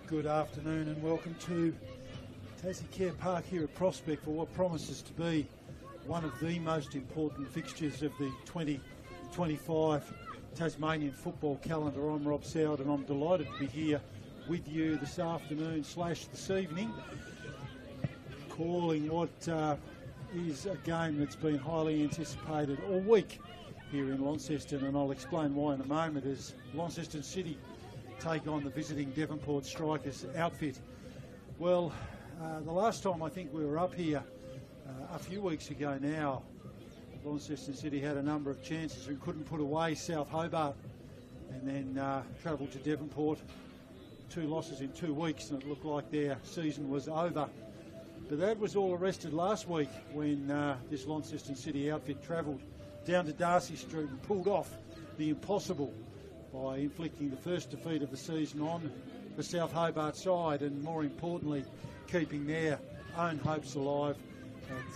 Good afternoon and welcome to Tassie Care Park here at Prospect for what promises to be one of the most important fixtures of the 2025 Tasmanian football calendar. I'm Rob Soward and I'm delighted to be here with you this afternoon / this evening, calling what is a game that's been highly anticipated all week here in Launceston, and I'll explain why in a moment as Launceston City take on the visiting Devonport Strikers outfit. Well, the last time I think we were up here a few weeks ago now, Launceston City had a number of chances and couldn't put away South Hobart, and then travelled to Devonport. 2 losses in 2 weeks, and it looked like their season was over. But that was all arrested last week when this Launceston City outfit travelled down to Darcy Street and pulled off the impossible by inflicting the first defeat of the season on the South Hobart side, and more importantly keeping their own hopes alive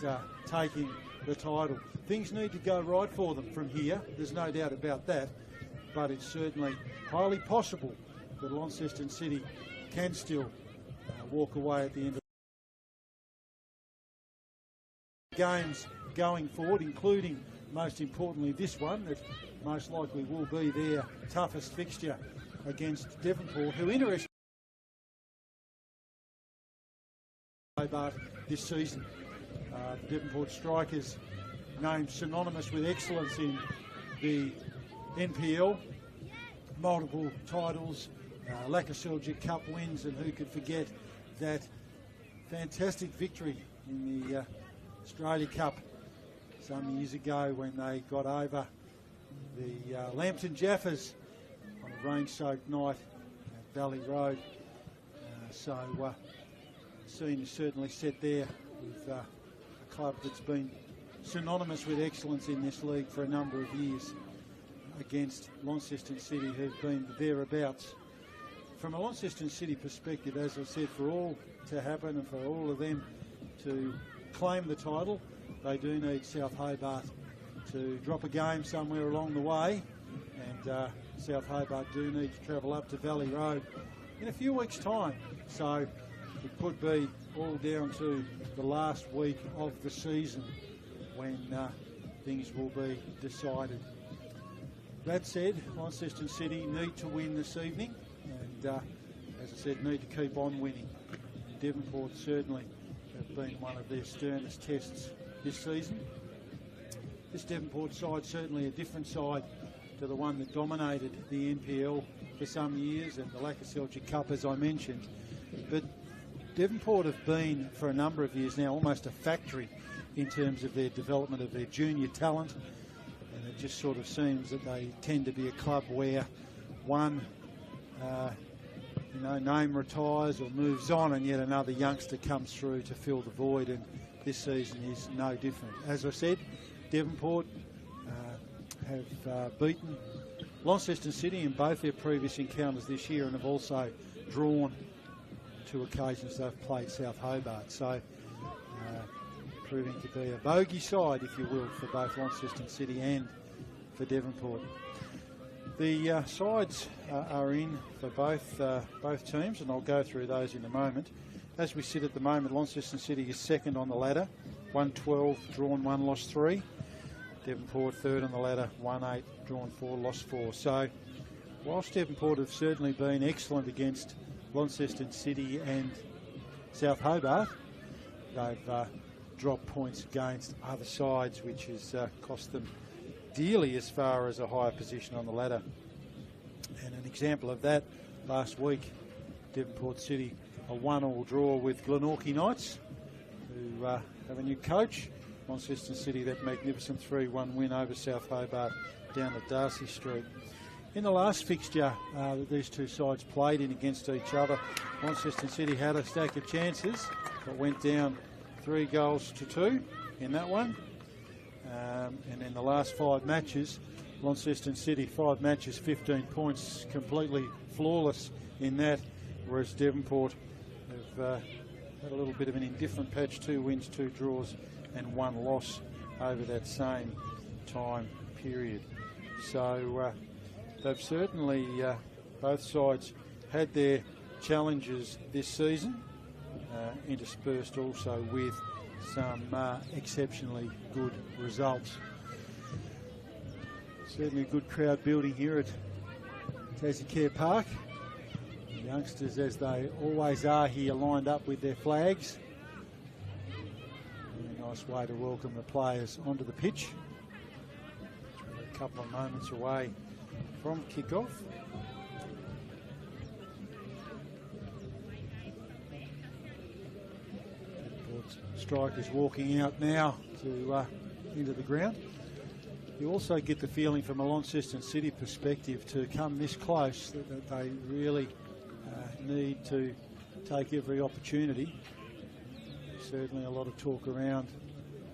at taking the title. Things need to go right for them from here, there's no doubt about that, but it's certainly highly possible that Launceston City can still walk away at the end of the games going forward, including most importantly this one that most likely will be their toughest fixture against Devonport, who interestingly Hobart this season. The Devonport Strikers named synonymous with excellence in the NPL, multiple titles, Launceston Cup wins, and who could forget that fantastic victory in the Australia Cup some years ago when they got over the Lambton Jaffas on a rain-soaked night at Valley Road. So the scene is certainly set there with a club that's been synonymous with excellence in this league for a number of years against Launceston City, who've been thereabouts. From a Launceston City perspective, as I said, for all to happen and for all of them to claim the title, they do need South Hobart to drop a game somewhere along the way, and South Hobart do need to travel up to Valley Road in a few weeks' time. So it could be all down to the last week of the season when things will be decided. That said, Launceston City need to win this evening, and as I said, need to keep on winning. Devonport certainly have been one of their sternest tests this season. This Devonport side certainly a different side to the one that dominated the NPL for some years and the Launceston Cup, as I mentioned. But Devonport have been for a number of years now almost a factory in terms of their development of their junior talent, and it just sort of seems that they tend to be a club where one name retires or moves on and yet another youngster comes through to fill the void, and this season is no different. As I said, Devonport have beaten Launceston City in both their previous encounters this year, and have also drawn 2 occasions they've played South Hobart. So proving to be a bogey side, if you will, for both Launceston City and for Devonport. The sides are in for both teams, and I'll go through those in a moment. As we sit at the moment, Launceston City is second on the ladder, 1-12, drawn 1, lost 3. Devonport third on the ladder, 1-8, drawn 4, lost 4. So whilst Devonport have certainly been excellent against Launceston City and South Hobart, they've dropped points against other sides, which has cost them dearly as far as a higher position on the ladder. And an example of that, last week, Devonport City a 1-all draw with Glenorchy Knights, who have a new coach. Launceston City, that magnificent 3-1 win over South Hobart down at Darcy Street. In the last fixture that these two sides played in against each other, Launceston City had a stack of chances, but went down 3-2 in that one. And in the last 5 matches, Launceston City, 5 matches, 15 points, completely flawless in that, whereas Devonport have had a little bit of an indifferent patch, 2 wins, 2 draws and 1 loss over that same time period. So they've certainly, both sides, had their challenges this season, interspersed also with some exceptionally good results. Certainly a good crowd building here at Tassie Care Park. The youngsters, as they always are here, lined up with their flags. A nice way to welcome the players onto the pitch. We're a couple of moments away from kick-off. Strikers walking out now to into the ground. You also get the feeling from a Launceston City perspective, to come this close, that they really need to take every opportunity. Certainly a lot of talk around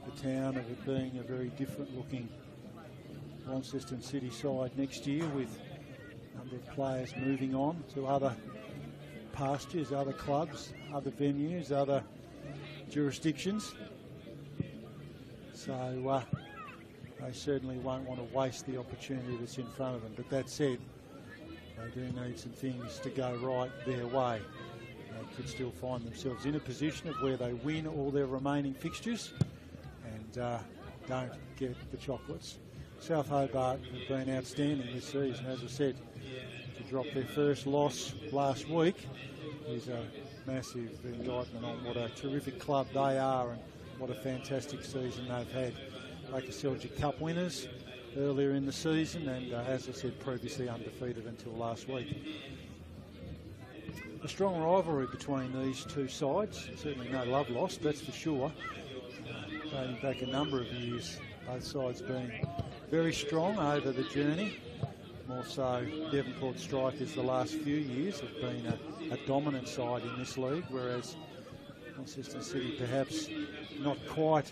the town of it being a very different looking Launceston City side next year, with a number of players moving on to other pastures, other clubs, other venues, other jurisdictions. So they certainly won't want to waste the opportunity that's in front of them. But that said, they do need some things to go right their way. They could still find themselves in a position of where they win all their remaining fixtures and don't get the chocolates. South Hobart have been outstanding this season. As I said, to drop their first loss last week is a massive indictment on what a terrific club they are and what a fantastic season they've had. Lake Seljuk Cup winners earlier in the season, and as I said, previously undefeated until last week. A strong rivalry between these two sides, certainly no love lost, that's for sure. Dating back a number of years, both sides being very strong over the journey. More so, Devonport Strikers the last few years have been a dominant side in this league, whereas Launceston City perhaps not quite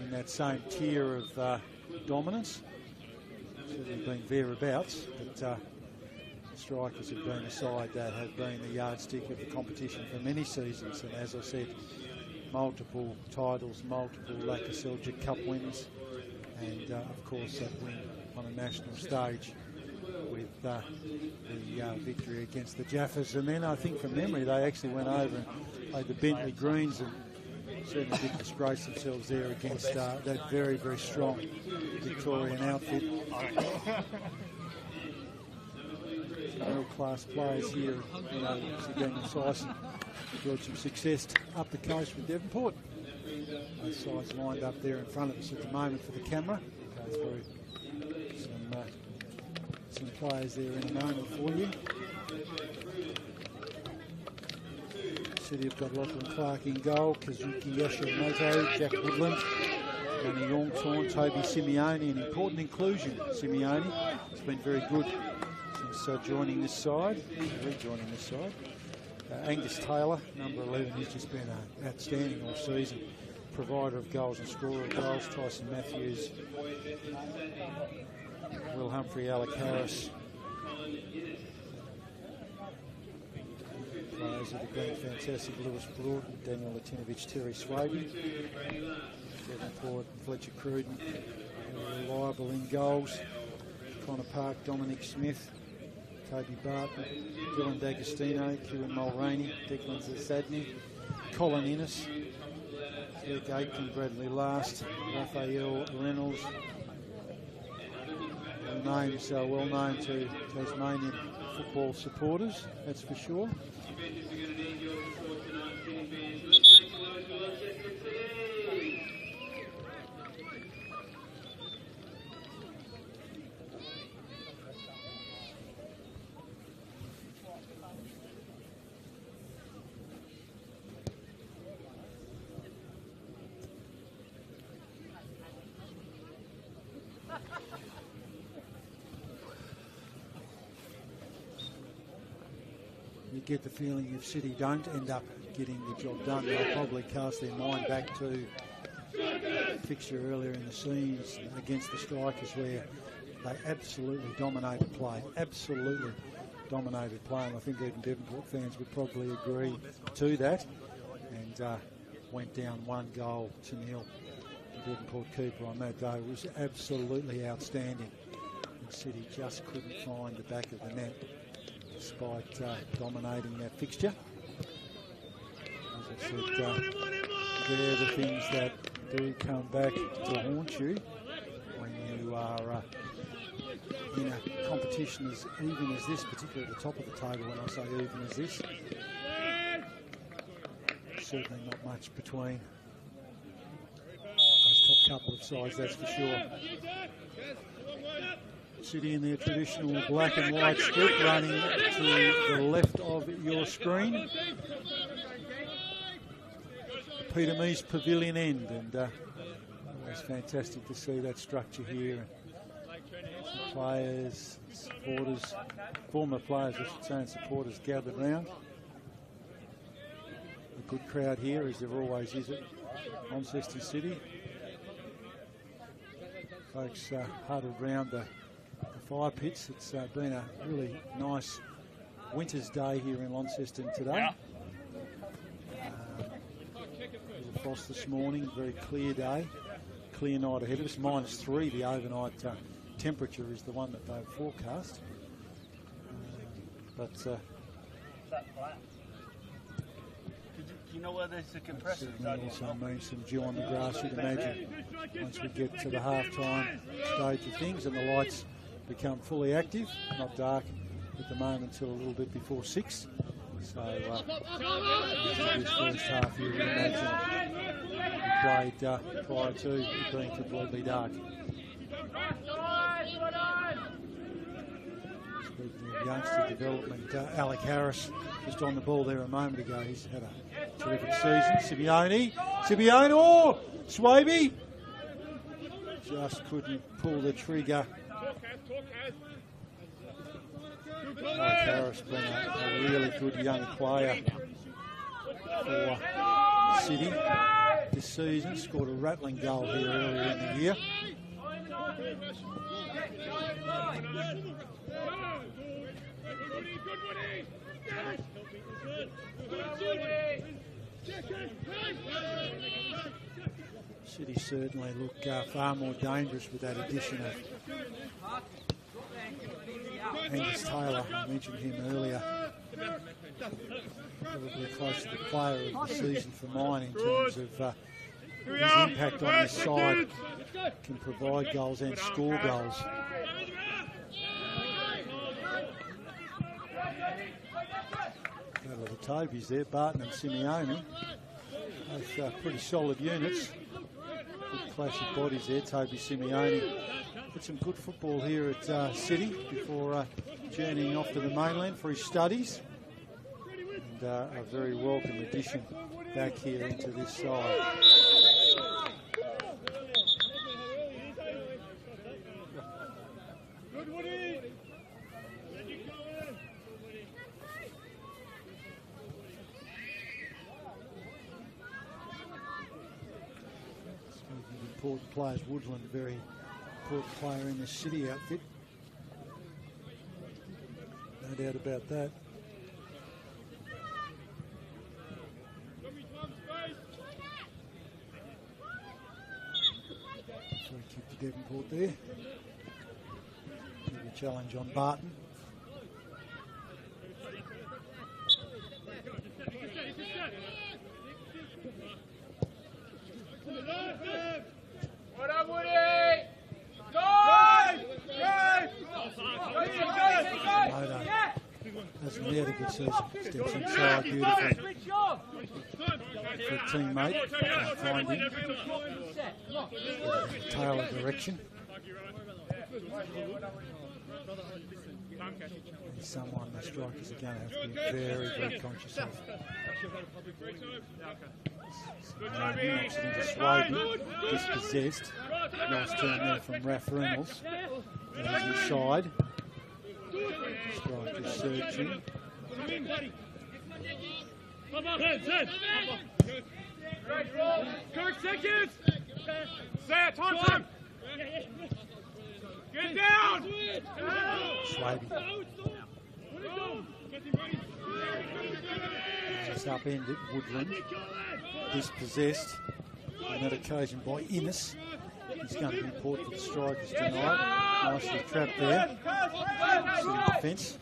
in that same tier of dominance. Certainly been thereabouts, but the Strikers have been a side that have been the yardstick of the competition for many seasons, and as I said, multiple titles, multiple Lake Seljuk Cup wins, and of course that win on a national stage with the victory against the Jaffas. And then I think from memory they actually went over and played the Bentley Greens and certainly did disgrace themselves there against that very, very strong Victorian outfit. Some world-class players here, you know, Daniel Syson enjoyed some success up the coast with Devonport. Both sides lined up there in front of us at the moment for the camera. Go through some players there in a moment for you. City have got Lachlan Clark in goal, Kazuki Yoshimoto, Jack Woodland, Danny Yongtorn, Toby Simeone, an important inclusion. Simeone has been very good since joining this side, rejoining this side. Angus Taylor, number 11, he's just been outstanding all season. Provider of goals and scorer of goals. Tyson Matthews Will Humphrey, Alec Harris. Players that have been fantastic: Lewis Broughton, Daniel Latinovich, Terry Swaby, Devonport, Fletcher Cruden, reliable in goals. Connor Park, Dominic Smith, Toby Barton, Dylan D'Agostino, Kieran Mulroney, Declan Zadney, Colin Innes, Kirk Aitken, Bradley Last, Raphael Reynolds. Names are well known to Tasmanian football supporters, that's for sure. You get the feeling if City don't end up getting the job done, they'll probably cast their mind back to the fixture earlier in the seasons against the Strikers, where they absolutely dominated play. Absolutely dominated play, and I think even Devonport fans would probably agree to that. And went down 1-0 to nil. The Devonport keeper on that day was absolutely outstanding. And City just couldn't find the back of the net, despite dominating that fixture. As I said, they're the things that do come back to haunt you when you are in a competition as even as this, particularly at the top of the table. When I say even as this, certainly not much between those top couple of sides, that's for sure. City in their traditional black and white strip, running to the left of your screen. Peter Mees Pavilion end, and always fantastic to see that structure here. Some players, supporters, former players I should say, and supporters gathered round. A good crowd here, as there always is at Launceston City. Folks huddled round the fire pits. It's been a really nice winter's day here in Launceston today. Little frost this morning, very clear day, clear night ahead of us. -3, the overnight temperature is the one that they've forecast. But Do you know where there's a compressor? Also means some dew on the grass, you'd imagine, once we get to the half-time stage of things and the lights become fully active. Not dark at the moment until a little bit before 6. So this first half you would imagine we played prior to it being completely dark. Speaking of youngster development, Alec Harris just on the ball there a moment ago. He's had a terrific season. Simeone, oh, Swaby just couldn't pull the trigger. Alec Harris been a really good young player for City this season. Scored a rattling goal here earlier in the year. City certainly look far more dangerous with that addition of Angus Taylor. I mentioned him earlier. Probably close to the player of the season for mine in terms of his impact on this side. Can provide goals and score goals. Couple of the Tobies there, Barton and Simeone. Both pretty solid units. Good clash of bodies there, Toby Simeone. Did some good football here at City before journeying off to the mainland for his studies. And a very welcome addition back here into this side. Important players, Woodland very Devonport player in the City outfit. No doubt about that. Free kick to Devonport there. Bit of a challenge on Barton. Hasn't had a good season. Steps inside beautifully for a teammate. Can't find him. Taylor direction. He's someone the strikers are going to have to be very, very conscious of. Knocks it into Swaby, dispossessed. Nice turn there from Raph Reynolds. He's inside. Strikers searching. Kirk, seconds! Set, time! Get down! Swaby. Just upended, Woodland. Dispossessed on that occasion by Innes. He's going to be important for the strikers tonight. Nicely trapped there. City defence.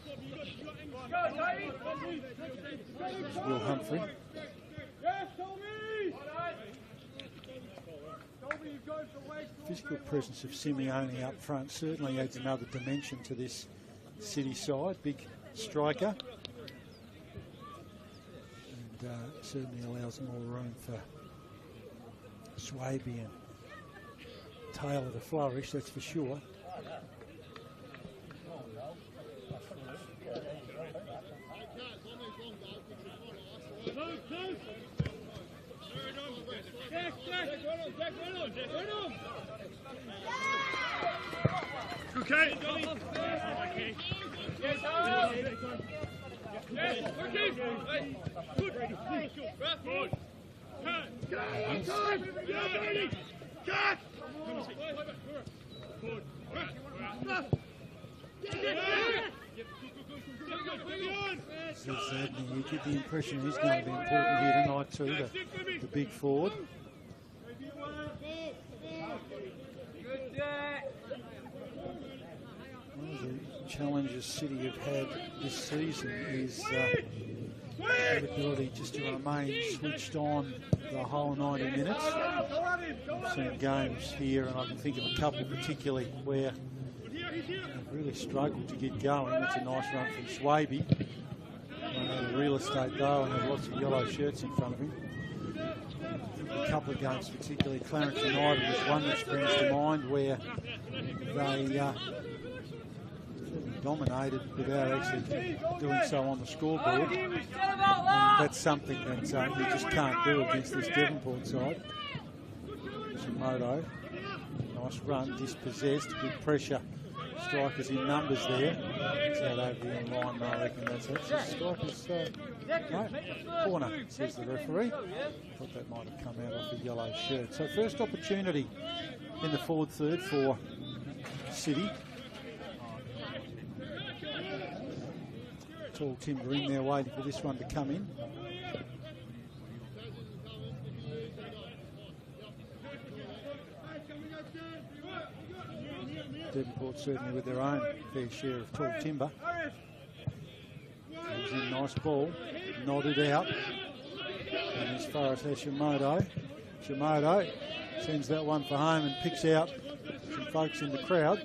There's Will Humphrey. Physical presence of Simeone up front certainly adds another dimension to this City side. Big striker. And certainly allows more room for Swaby and Taylor to flourish, that's for sure. Okay. You get the impression he's going to be important here tonight too, the big forward. One of the challenges City have had this season is the ability just to remain switched on the whole 90 minutes. I've seen games here, and I can think of a couple particularly where they've really struggled to get going. That's a nice run from Swaby. Run out of real estate though, and had lots of yellow shirts in front of him. A couple of games, particularly Clarence United, was one that springs to mind where they dominated without actually doing so on the scoreboard. And that's something that you just can't do against this Devonport side. Shimoto, nice run, dispossessed, good pressure. Strikers in numbers there. It's out over the end line, I reckon that's it. Strikers, no, corner, says the referee. Thought that might have come out off the yellow shirt. So first opportunity in the forward third for City. Tall timber in there waiting for this one to come in. Devonport certainly with their own fair share of tall timber. Comes in, nice ball, nodded out. And as far as Hashimoto, Shimoto sends that one for home and picks out some folks in the crowd.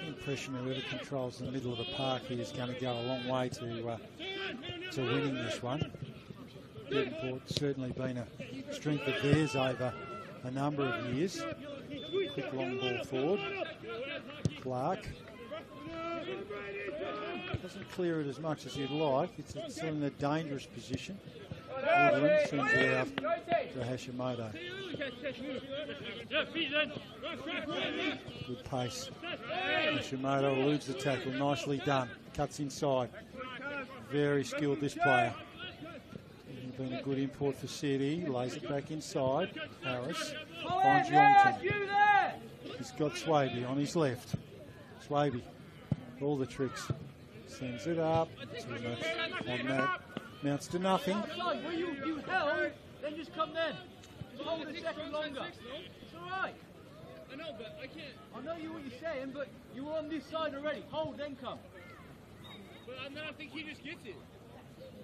Impression whoever controls the middle of the park here is going to go a long way to winning this one. Devonport's certainly been a strength of theirs over a number of years. Quick long ball forward. Clark doesn't clear it as much as you'd like. It's still in a dangerous position. Woodland sends it out to Hashimoto. Good pace. Hashimoto eludes the tackle. Nicely done. Cuts inside. Very skilled, this player. He's been a good import for City. Lays it back inside. Harris finds Youngton. He's got Swaby on his left. Swaby, all the tricks. Sends it up. Too much on that. Mounts to nothing. Well, you held, then just come then. Hold a second longer. It's all right. I know, but I can't. I know what you're saying, but you were on this side already. Hold, then come. But then I think he just gets it.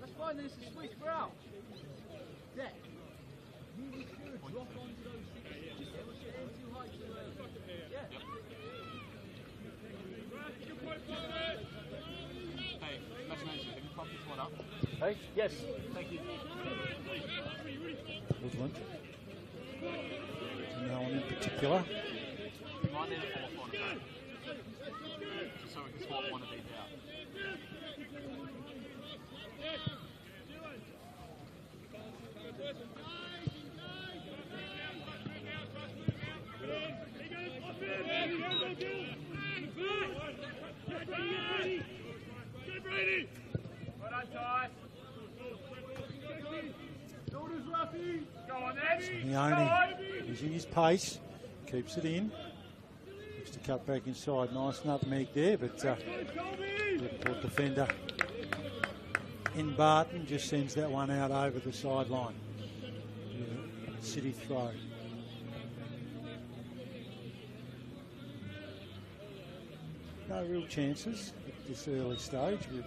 That's fine, then it's a switch for out. Deck. You should drop onto those six. Just push it in too high to yeah. Hey, Tasmania, can you pop this one up? Hey? Yes. Thank you. Woodland. No one in particular. We might need a fourth one, okay? Just so we can swap one of these out. Well done, Ty. Shoulders, Ruffy. Go on then. Leone using his pace. Keeps it in. Looks to cut back inside. Nice nutmeg there, but Devonport defender in Barton just sends that one out over the sideline. City throw. No real chances at this early stage. We've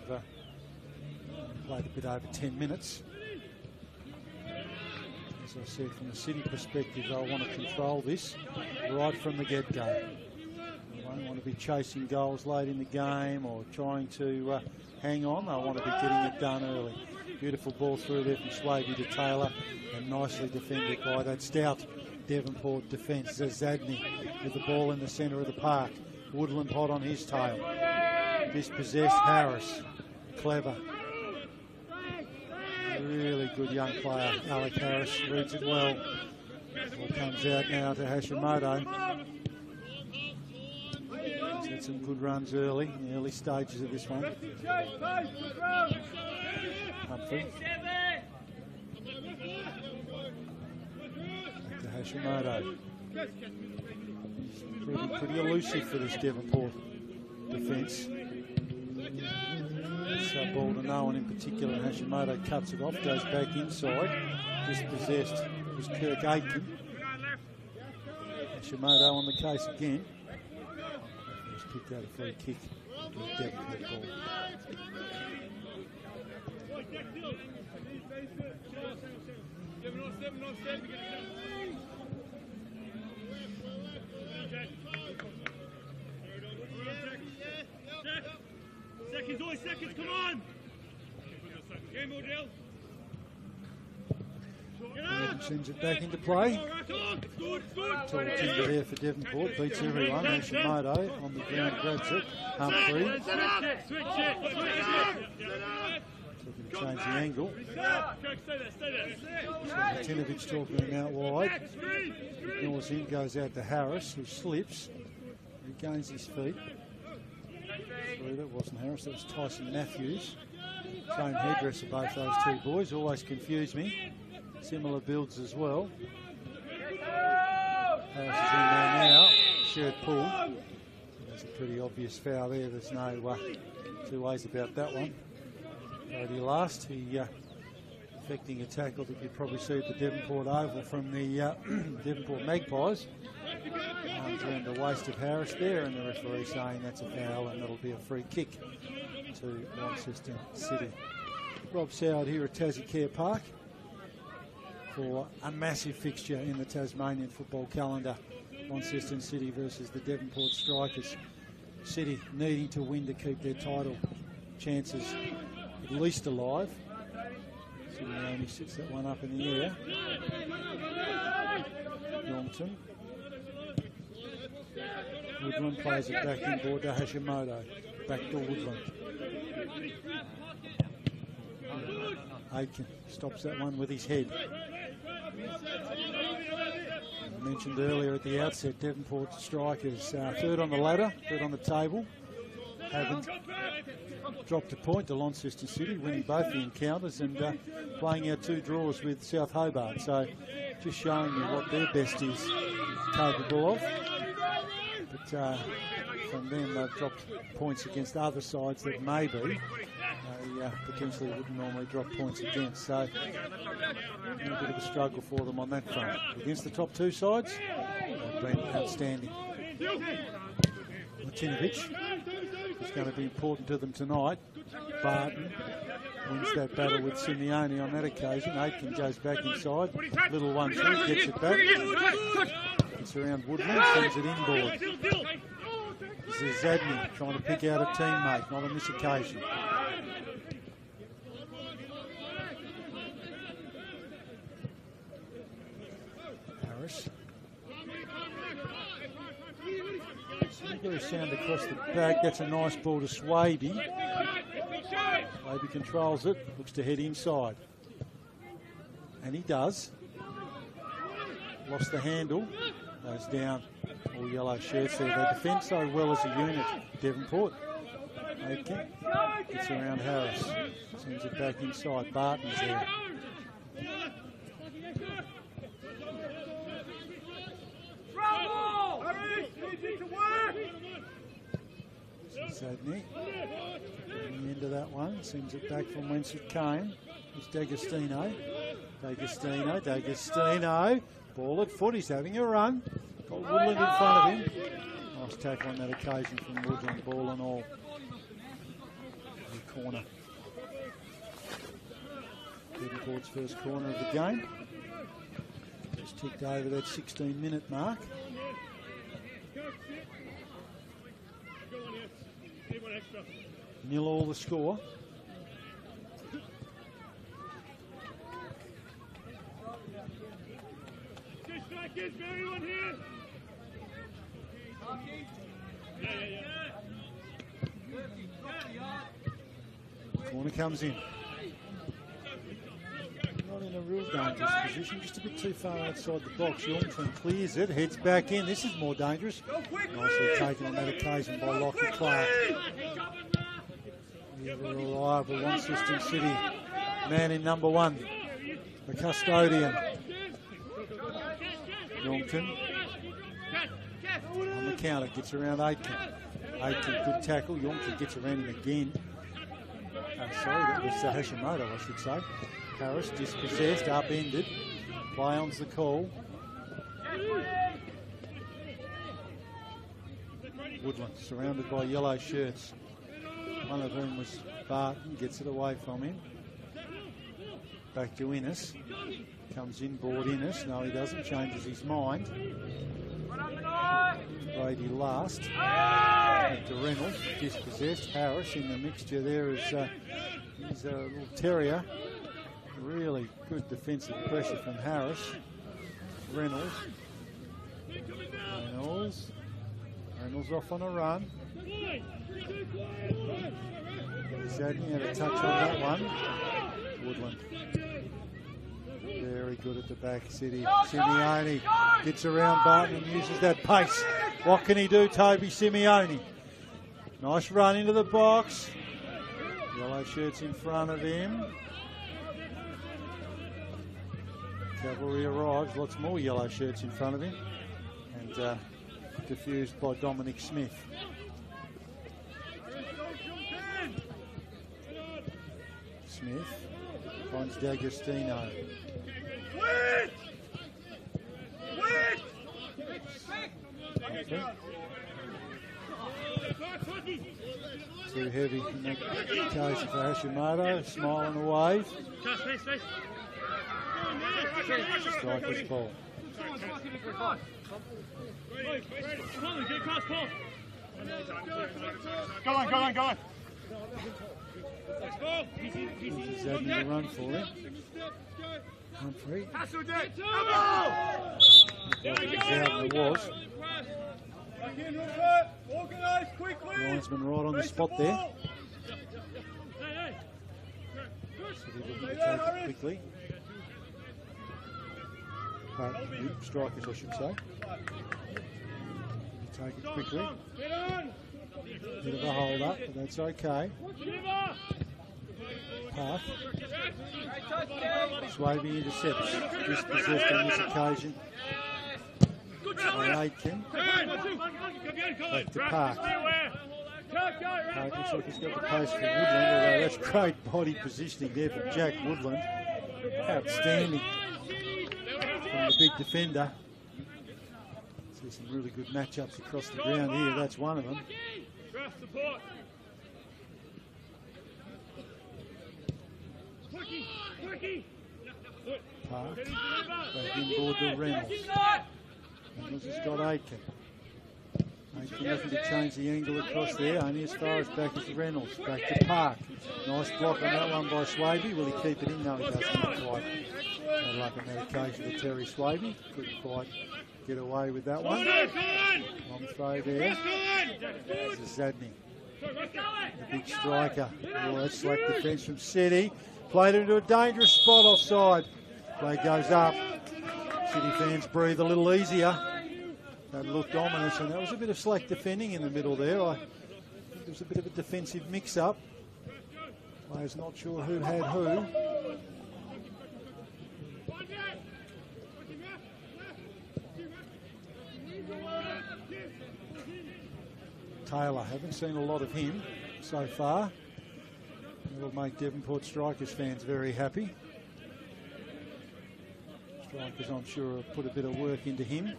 played a bit over 10 minutes. As I said, from the City perspective, they'll want to control this right from the get-go. They won't want to be chasing goals late in the game or trying to hang on. They'll want to be getting it done early. Beautiful ball through there from Swaby to Taylor, and nicely defended by that stout Devonport defence. Zadney with the ball in the centre of the park. Woodland hot on his tail. Dispossessed Harris. Clever. Really good young player. Alec Harris reads it well. Ball comes out now to Hashimoto. He's had some good runs early, in the early stages of this one. Humphrey. Back to Hashimoto. He's pretty elusive for this Devonport defence. So ball to no one in particular. Hashimoto cuts it off, goes back inside. Dispossessed was Kirk Aitken. Hashimoto on the case again. He's kicked out a free kick to a Devonport ball. Seconds, always seconds, come on! Game mode, Dale. Sends it back into play. Tall timber there for Devonport. Beats everyone. Hashimoto on the ground, grabs it. Humphrey. Switch it. Looking to change the angle. Martinovic talking him out wide. Ignores him, goes out to Harris, who slips. Regains his feet. Through, that wasn't Harris, that was Tyson Matthews. Same hairdresser, both those two boys. Always confuse me. Similar builds as well. Harris is in there now. Shirt pulled. There's a pretty obvious foul there. There's no two ways about that one. Brody last. He affecting a tackle that you'd probably see at the Devonport Oval from the Devonport Magpies. Arms around the waist of Harris there, and the referee saying that's a foul and that'll be a free kick to Launceston City. Rob Soward here at Tassie Care Park for a massive fixture in the Tasmanian football calendar. Launceston City versus the Devonport Strikers. City needing to win to keep their title chances at least alive. City only sits that one up in the air. Youngton. Woodland plays it back inboard to Hashimoto. Back to Woodland. Aitken stops that one with his head. I mentioned earlier at the outset, Devonport strikers third on the ladder, third on the table. Haven't dropped a point to Launceston City, winning both the encounters and playing out 2 draws with South Hobart. So just showing you what their best is capable of. But from them, they've dropped points against other sides that maybe they potentially wouldn't normally drop points against. So a bit of a struggle for them on that front. Against the top 2 sides, they've been outstanding. Martinovic is going to be important to them tonight. Barton wins that battle with Simeone on that occasion. Aitken goes back inside. Little 1-2, gets it back. It's around Woodland, sends it inboard. This is Zadney trying to pick out a teammate, not on this occasion. Harris. Very sound across the back. That's a nice ball to Swaby. Swaby controls it, looks to head inside. And he does. Lost the handle. Goes down. All yellow shirts there. They defend so well as a unit. Devonport. Aitken gets around Harris. Sends it back inside. Barton's there. Zadney getting into that one, sends it back from whence it came. It's D'Agostino. D'Agostino. Ball at foot, he's having a run. Got Woodland in front of him. Nice tackle on that occasion from Woodland, ball and all. The corner. Devonport's first corner of the game. Just ticked over that 16-minute mark. Nil all the score. Corner comes in. Not in a real dangerous position, just a bit too far outside the box. Yormton clears it, heads back in. This is more dangerous. Nicely taken on that occasion by Lockie Clark. The reliable Launceston City man in number 1, the custodian. Yormton on the counter, gets around Aitken. Aitken, good tackle. Yormton gets around him again. Sorry, that was Hashimoto, I should say. Harris dispossessed, upended. Play on's the call. Woodland surrounded by yellow shirts. One of whom was Barton, gets it away from him. Back to Innes. Comes inboard Innes. No, he doesn't. Changes his mind. Brady last. Back to Reynolds. Dispossessed. Harris in the mixture there is he's a little terrier. Really good defensive pressure from Harris. Reynolds off on a run. Zadney had a touch on that one. Woodland. Very good at the back. Simeone gets around Barton and uses that pace. What can he do, Toby Simeone? Nice run into the box. Yellow shirts in front of him. Cavalry arrives. Lots more yellow shirts in front of him. And diffused by Dominic Smith. Smith finds D'Agostino. Too heavy in that occasion for Hashimoto. Smiling away. Striker's ball. Go on. Zadney to run for him. Humphrey. It was. Linesman right on the spot there. City looking to take it quickly. Strikers, I should say. Take it quickly. Bit of a hold up, but that's okay. Park. Swaby intercepts. Dispossessed on this occasion by Aitken. Back to Park. Park looks like he's got the pace for Woodland, although that's great body positioning there for Jack Woodland. Outstanding from the big defender. See some really good matchups across the ground here. That's one of them. Park. Back inboard to Reynolds. Reynolds has got Aitken. Aitken looking to change the angle across there, only as far as back as Reynolds. Back to Park. Nice block on that one by Swaby. Will he keep it in? No, he doesn't. Not quite. No luck on that occasion with Terry Swaby. Couldn't quite get away with that one. Long throw there. This is Zadney. The big striker. Oh, that's slack defence from City. Played into a dangerous spot offside. Play goes up. City fans breathe a little easier. That looked ominous, and that was a bit of slack defending in the middle there. I think there was a bit of a defensive mix-up. Players not sure who had who. Taylor, haven't seen a lot of him so far. It'll make Devonport Strikers fans very happy. Strikers, I'm sure, have put a bit of work into him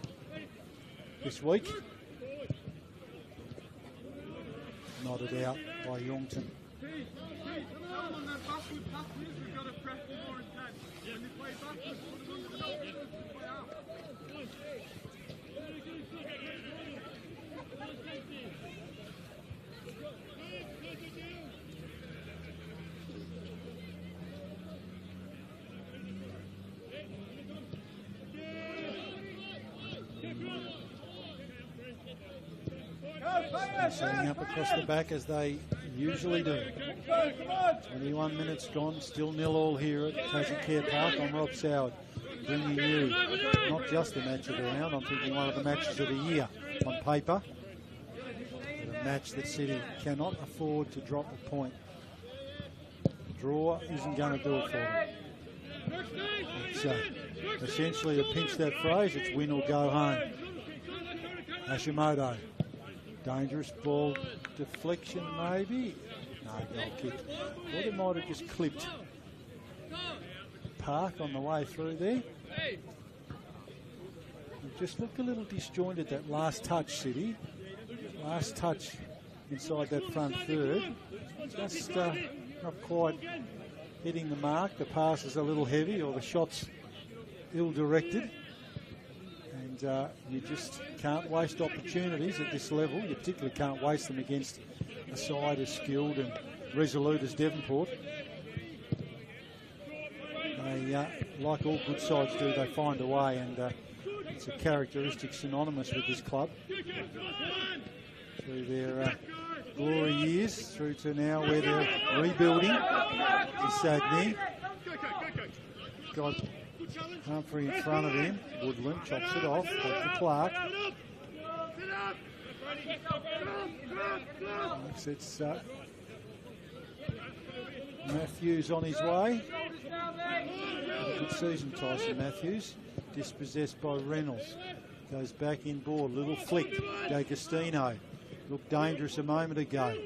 this week. Nodded out by Youngton. Setting up across the back as they usually do. 21 minutes gone, still 0-0 here at Tasmania Park. I'm Rob Soward, bringing you not just the match of the round, I'm thinking one of the matches of the year on paper. But a match that City cannot afford to drop a point. Draw isn't going to do it for them. It's essentially, to pinch that phrase, it's win or go home. Hashimoto. Dangerous ball deflection, maybe. No, goal kick. Or they might have just clipped Park on the way through there. It just looked a little disjointed, that last touch, City. Last touch inside that front third. Just not quite hitting the mark. The pass is a little heavy, or the shot's ill-directed. And you just can't waste opportunities at this level. You particularly can't waste them against a side as skilled and resolute as Devonport. They, like all good sides do, they find a way, and it's a characteristic synonymous with this club. Through their glory years, through to now where they're rebuilding. It's Sadney. Got Humphrey in front of him. Woodland chops it off. Back to Clark. It's Matthews on his way. Had a good season, Tyson Matthews. Dispossessed by Reynolds. Goes back inboard. Little flick. D'Agostino. Looked dangerous a moment ago.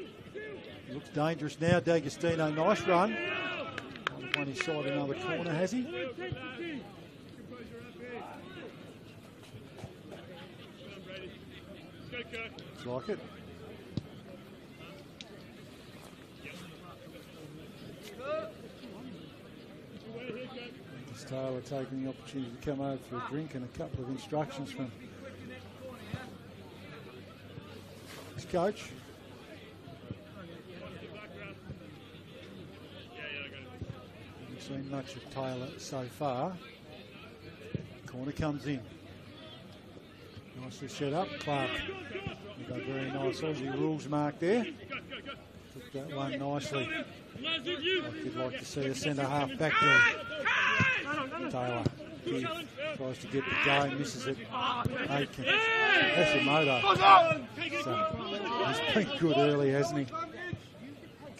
Looks dangerous now. D'Agostino, nice run. Won his side another corner, has he? Looks like it. Taylor taking the opportunity to come over for a drink and a couple of instructions from his coach. Haven't seen much of Taylor so far. Corner comes in. Nicely set up. Clark. Got a very nice Aussie rules mark there. Took that one nicely Lads with you. Like you'd like to see a centre half back there. Taylor. He tries to get the game, misses it. Aitken. Hashimoto. So he's been good early, hasn't he?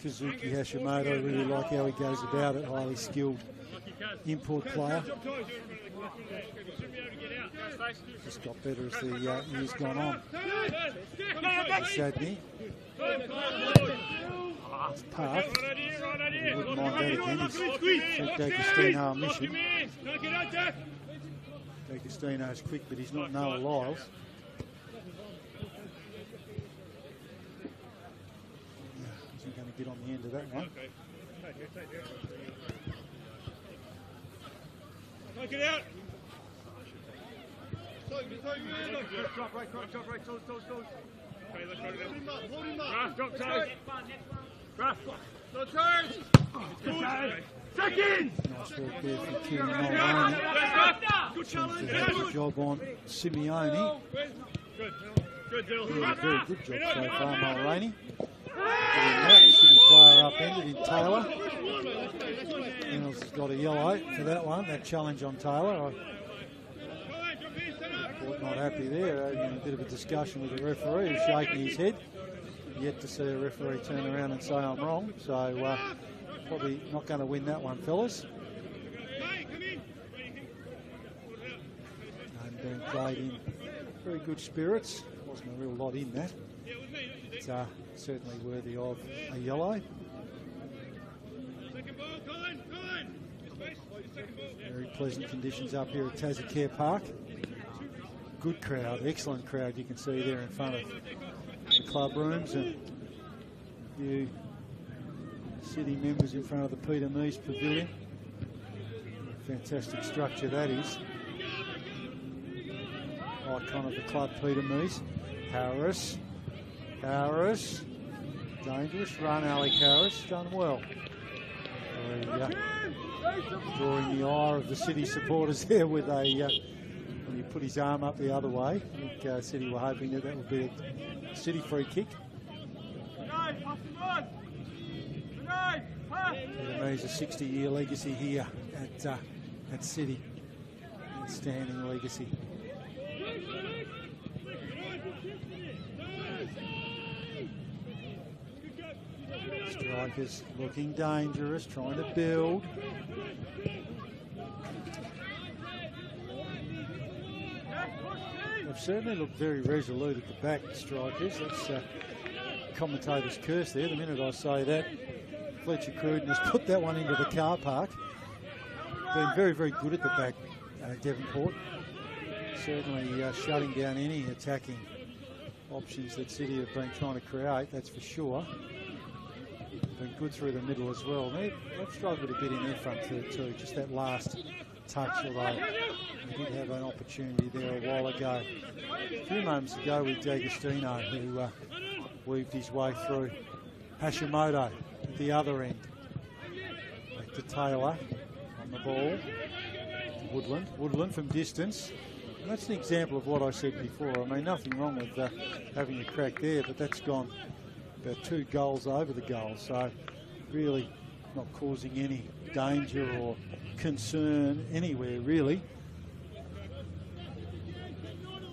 Kazuki Hashimoto, really like how he goes about it. Highly skilled import player. Just got better as the years gone on. Sadney. It's Park. He wouldn't mind that again. He's sent D'Agostino a mission. D'Agostino's quick, but he's not Noah Lyles. Isn't going to get on the end of that one. Take it out. Drop right, toes. Okay, let's try it out. Hold him up. Drop toes. Drop. No turns. Second. Nice work there from Kieran Mulroney. Good challenge. Good job on Simeone. Good deal. Very good job so far, Mulroney. City player upended in Taylor. Reynolds has got a yellow for that one, that challenge on Taylor. Not happy there, having a bit of a discussion with the referee, who's shaking his head. Yet to see a referee turn around and say I'm wrong, so probably not going to win that one, fellas. And being played in very good spirits, wasn't a real lot in that. It's certainly worthy of a yellow. Very pleasant conditions up here at Tasmania Park. Good crowd, excellent crowd you can see there in front of the club rooms, and a few city members in front of the Peter Mees Pavilion. Fantastic structure that is. Icon of the club, Peter Mees. Harris. Dangerous run, Alec Harris, done well. Drawing the ire of the city supporters there with a... when he put his arm up the other way. I think City were hoping that would be a City free kick. There's a 60-year legacy here at City. Outstanding legacy. Strikers looking dangerous, trying to build. They've certainly looked very resolute at the back, the strikers. That's commentator's curse there. The minute I say that, Fletcher Cruden has put that one into the car park. Been very, very good at the back, Devonport. Certainly shutting down any attacking options that City have been trying to create, that's for sure. Been good through the middle as well. They've struggled a bit in their front third too, just that last touch, although they did have an opportunity there a while ago. A few moments ago with D'Agostino, who weaved his way through. Hashimoto at the other end. Back to Taylor on the ball. Woodland from distance. And that's an example of what I said before. I mean, nothing wrong with having a crack there, but that's gone about 2 goals over the goal. So really not causing any danger or concern anywhere, really.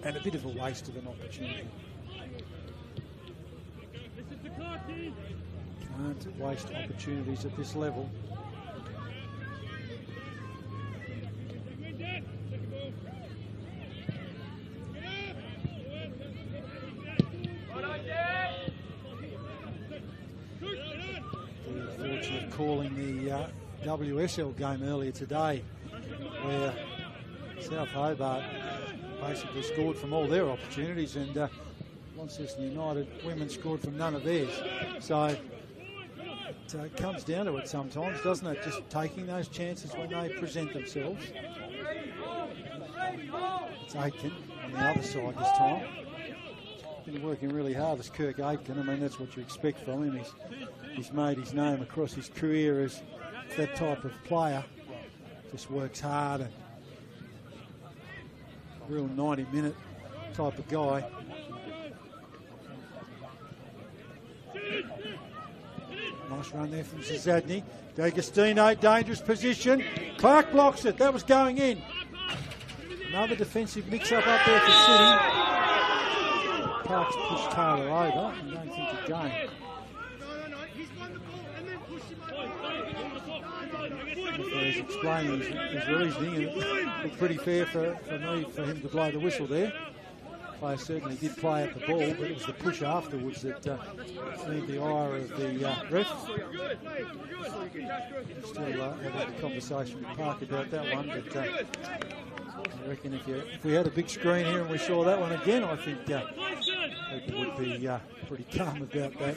And a bit of a waste of an opportunity. Can't waste opportunities at this level. Fortunate calling the WSL game earlier today, where South Hobart basically scored from all their opportunities, and Launceston United women scored from none of theirs. So it comes down to it sometimes, doesn't it? Just taking those chances when they present themselves. It's Aitken on the other side this time. Been working really hard as Kirk Aitken. I mean, that's what you expect from him. He's made his name across his career as that type of player. Just works hard and real 90-minute type of guy. Nice Nice run there from Zadney. D'Agostino, dangerous position. Clark blocks it. That was going in. Another defensive mix-up up there for City. Clark's pushed Taylor over. I don't think a game. He's explaining his reasoning, and it looked pretty fair for him to blow the whistle there. The player certainly did play at the ball, but it was the push afterwards that needed the ire of the ref. Still having a conversation with Park about that one, but I reckon if we had a big screen here and we saw that one again, I think people would be pretty calm about that.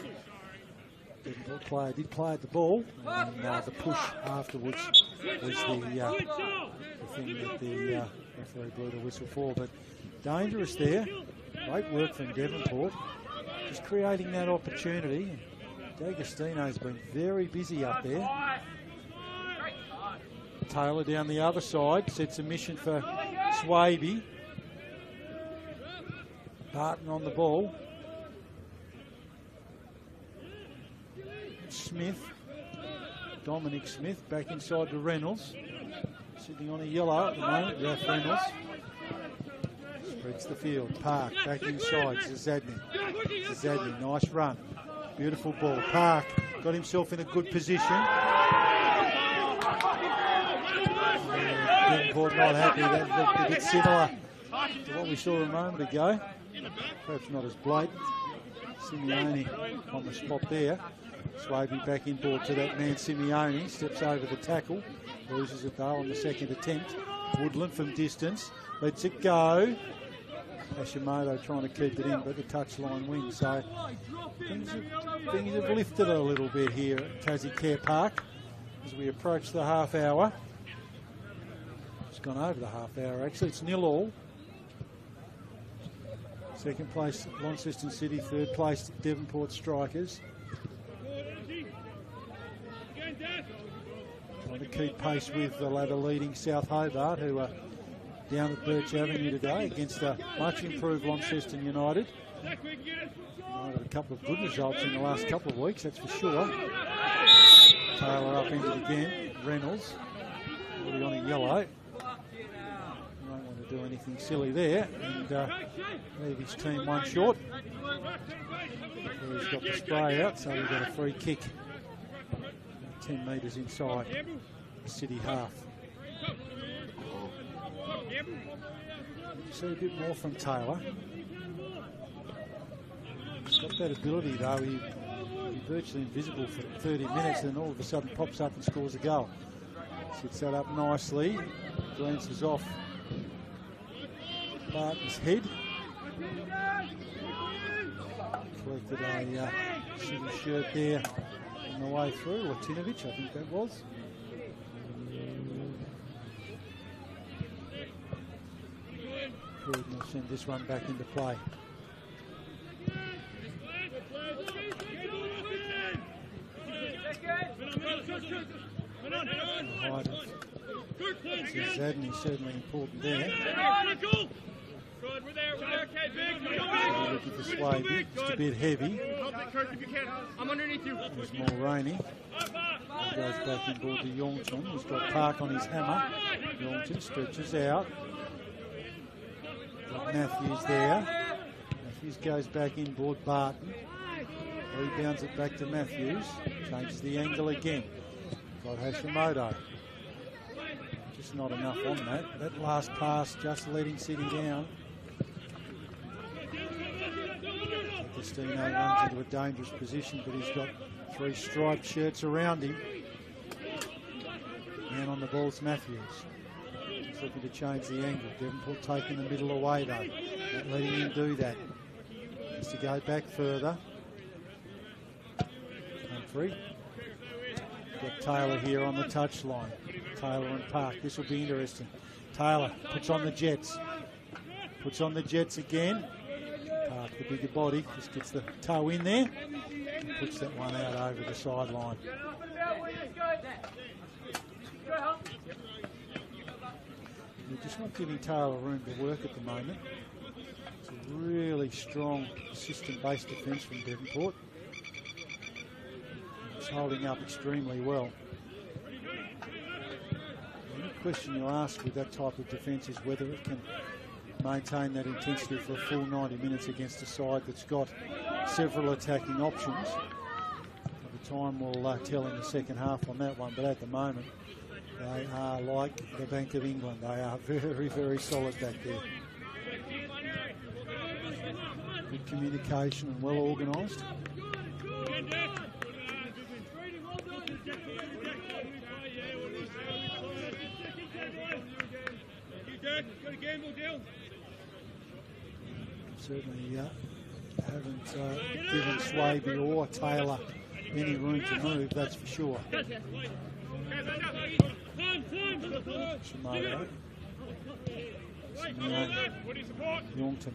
The player did play at the ball, and the push afterwards was the thing that the referee blew the whistle for. But dangerous there. Great work from Devonport. Just creating that opportunity. D'Agostino's been very busy up there. Taylor down the other side, sets a mission for Swaby. Barton on the ball. Smith, Dominic Smith, back inside to Reynolds. Sitting on a yellow at the moment, Ralph Reynolds. Spreads the field. Park, back inside, Zadney, nice run. Beautiful ball. Park got himself in a good position. Devonport not happy. That looked a bit similar to what we saw a moment ago. Perhaps not as blatant. Simeone on the spot there. Swaby back inboard to that man Simeone. Steps over the tackle. Loses it though on the second attempt. Woodland from distance. Lets it go. Hashimoto trying to keep it in, but the touchline wins. So things have lifted a little bit here at Tassie Care Park as we approach the half hour. It's gone over the half hour actually. It's 0-0. Second place Launceston City, third place Devonport Strikers. Trying to keep pace with the ladder leading South Hobart, who are down at Birch Avenue today against a much improved Launceston United. United a couple of good results in the last couple of weeks, that's for sure. Taylor up into it again. Reynolds already on a yellow. Don't want to do anything silly there and leave his team one short. He's got the spray out, so we've got a free kick 10 metres inside the City half. See a bit more from Taylor. He's got that ability though, he's virtually invisible for 30 minutes and all of a sudden pops up and scores a goal. Sets that up nicely, glances off Barton's head. Collected a City shirt there on the way through, Latinovic I think that was. We'll send this one back into play. Zadney certainly important there. Looking for Swaby, just a bit heavy. There's more Rainey. He goes back inboard to Yaunton. He's got Park on his hammer. Yaunton stretches out. Got Matthews there. Matthews goes back inboard. Barton rebounds it back to Matthews. Changes the angle again. Got Hashimoto. Just not enough on that. That last pass just letting City down. Agostino runs into a dangerous position, but he's got 3 striped shirts around him. Man on the ball's Matthews. He's looking to change the angle. Devonport taking the middle away though. Not letting him do that. Needs to go back further. Humphrey. Got Taylor here on the touchline. Taylor and Park. This will be interesting. Taylor puts on the Jets. Puts on the Jets again. Park, the bigger body, just gets the toe in there and puts that one out over the sideline. They're just not giving Taylor room to work at the moment. It's a really strong system-based defence from Devonport. is holding up extremely well. The question you ask with that type of defence is whether it can maintain that intensity for a full 90 minutes against a side that's got several attacking options. The time will tell in the second half on that one, but at the moment they are like the Bank of England. They are very, very solid back there. Good communication and well organised. Certainly haven't given Swaby or Taylor any room to move, that's for sure. Shimoda. Yorkton.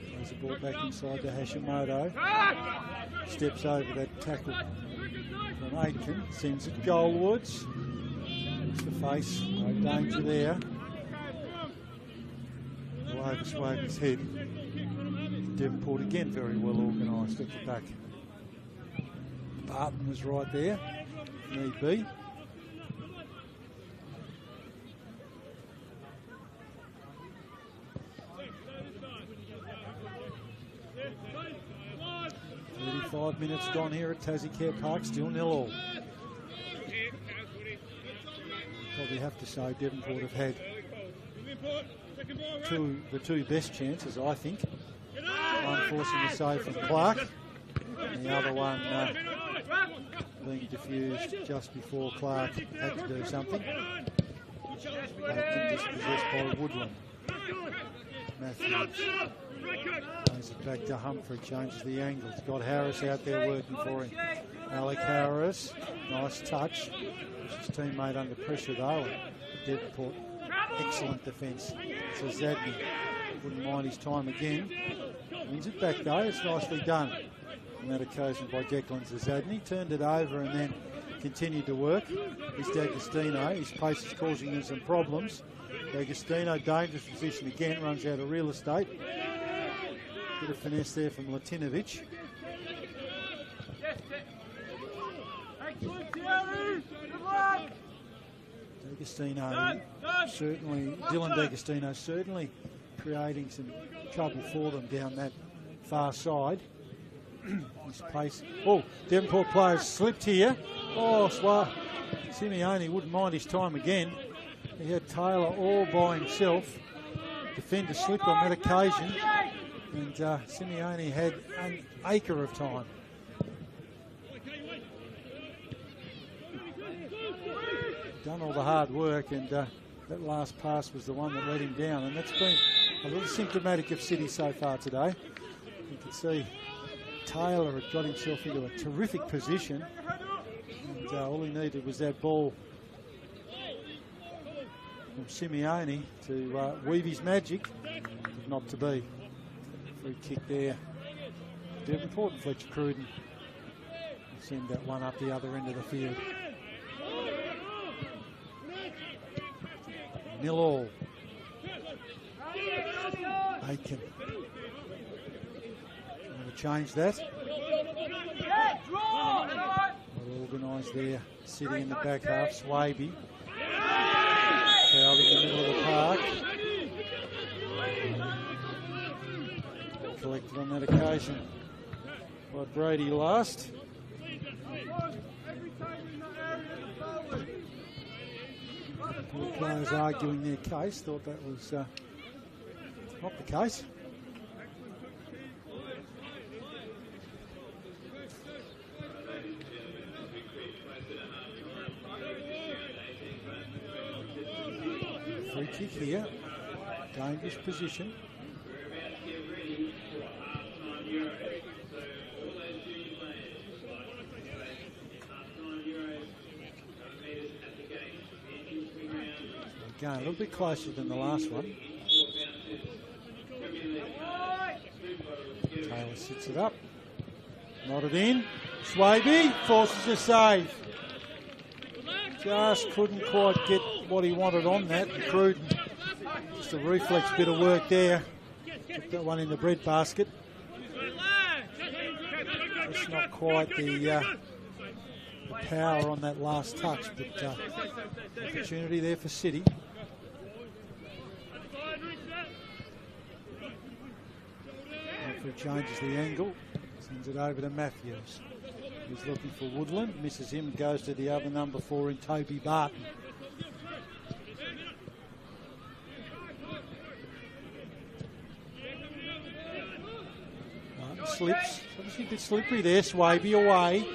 Throws the ball back inside to Hashimoto. Steps over that tackle from Aitken. Sends it goalwards. Looks the face. No danger there. All over Swaby's head. Devonport again very well organised at the back. Barton was right there, if need be. Five minutes gone here at Tassie Care Park, still 0-0. Probably have to say Devonport have had the two best chances, I think. One forcing a save from Clark, and the other one being diffused just before Clark had to do something. Aitken dispossessed by Woodland. Matthews plays it back to Humphrey, changes the angle. He's got Harris out there working for him. Alec Harris, nice touch. His teammate under pressure though. Devonport, excellent defence. So Zadney wouldn't mind his time again. Wins it back though, it's nicely done on that occasion by Declan Zadney. Turned it over and then continued to work. He's D'Agostino, his pace is causing him some problems. D'Agostino, dangerous position again, runs out of real estate. Bit of finesse there from Latinovic. D'Agostino certainly, Dylan D'Agostino certainly creating some trouble for them down that far side. His pace. Oh, Devonport players slipped here. Oh, Simeone wouldn't mind his time again. He had Taylor all by himself. Defender slipped on that occasion, and Simeone had an acre of time. Done all the hard work, and that last pass was the one that let him down, and that's been a little symptomatic of City so far today. You can see Taylor had got himself into a terrific position, and all he needed was that ball from Simeone to weave his magic, but not to be. Free kick there. Devonport and Fletcher Cruden send that one up the other end of the field. 0-0. Aitken. Want to change that? Well organised there. Sitting in the back half, Swaby. Fouled in the middle of the park. Collected on that occasion by Brady last. The players arguing their case thought that was not the case. Free kick here, dangerous position. Again, a little bit closer than the last one. Taylor sits it up, nodded in. Swaby forces a save. Just couldn't quite get what he wanted on that. Cruden, just a reflex bit of work there. Took that one in the bread basket. just not quite the power on that last touch, but opportunity there for City. Humphrey changes the angle, sends it over to Matthews. He's looking for Woodland, misses him, goes to the other number 4 in Toby Barton. Barton slips, obviously a bit slippery there, Swaby away.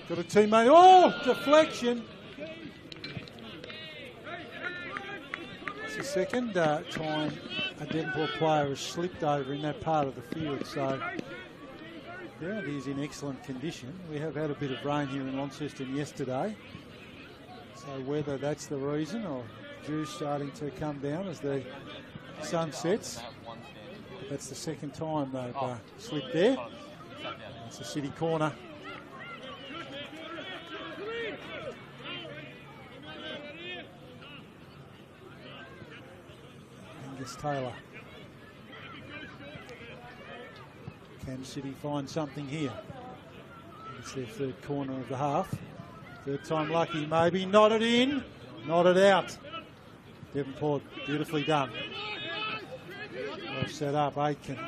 Got a teammate, oh, deflection. It's the second time a Devonport player has slipped over in that part of the field, so the ground is in excellent condition. We have had a bit of rain here in Launceston yesterday, so whether that's the reason or dew starting to come down as the sun sets, that's the second time they've slipped there. It's a City corner. Angus Taylor. Can City find something here? It's their third corner of the half. Third time lucky, maybe. Knotted in, knotted out. Devonport, beautifully done. Well set up, Aitken.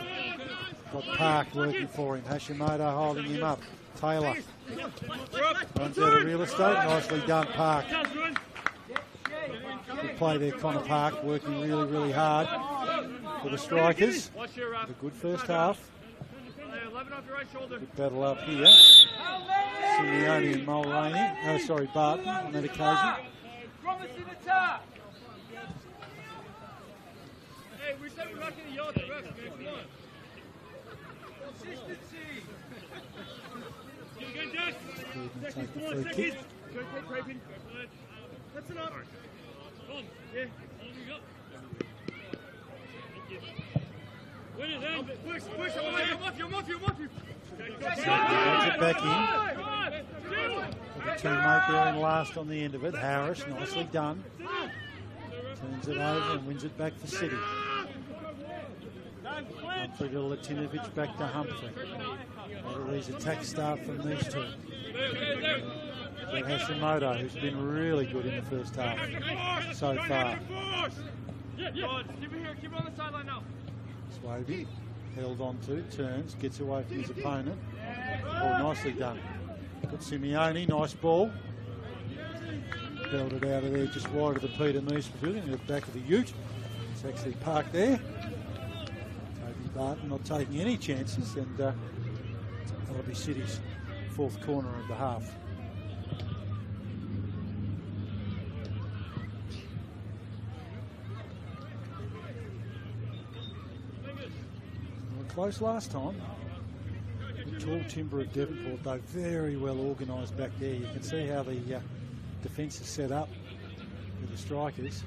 Got Park working for him. Hashimoto holding him up. Taylor runs out of real estate. Nicely done, Park. Good play there, Connor Park, working really, really hard for the Strikers. A good first half. Good battle up here. Simeone and Mulroney. Oh, sorry, Barton on that occasion. Hey, we said we're not going to yell at the refs, man. Come on. Consistency. Good, Jack. Take the free kick. Good, Craven. That's enough. Come. Yeah. Win it, then. Push. I'm off you. Gets it back in. Got a teammate there in last on the end of it. Harris, nicely done. Turns it over and wins it back for City. Humphrey to Latinovic, back to Humphrey. What do these attacks start from these two? Hashimoto, who's been really good in the first half so far. Keep it on the sideline now. Swaby held on to, turns, gets away from his opponent. Oh, nicely done. Got Simeone, nice ball. Belted out of there just wide of the Peter Moose pavilion in the back of the ute. It's actually parked there. Toby Barton not taking any chances, and that'll be City's fourth corner of the half. Close last time. The tall timber of Devonport, though, very well organised back there. You can see how the defence is set up for the Strikers.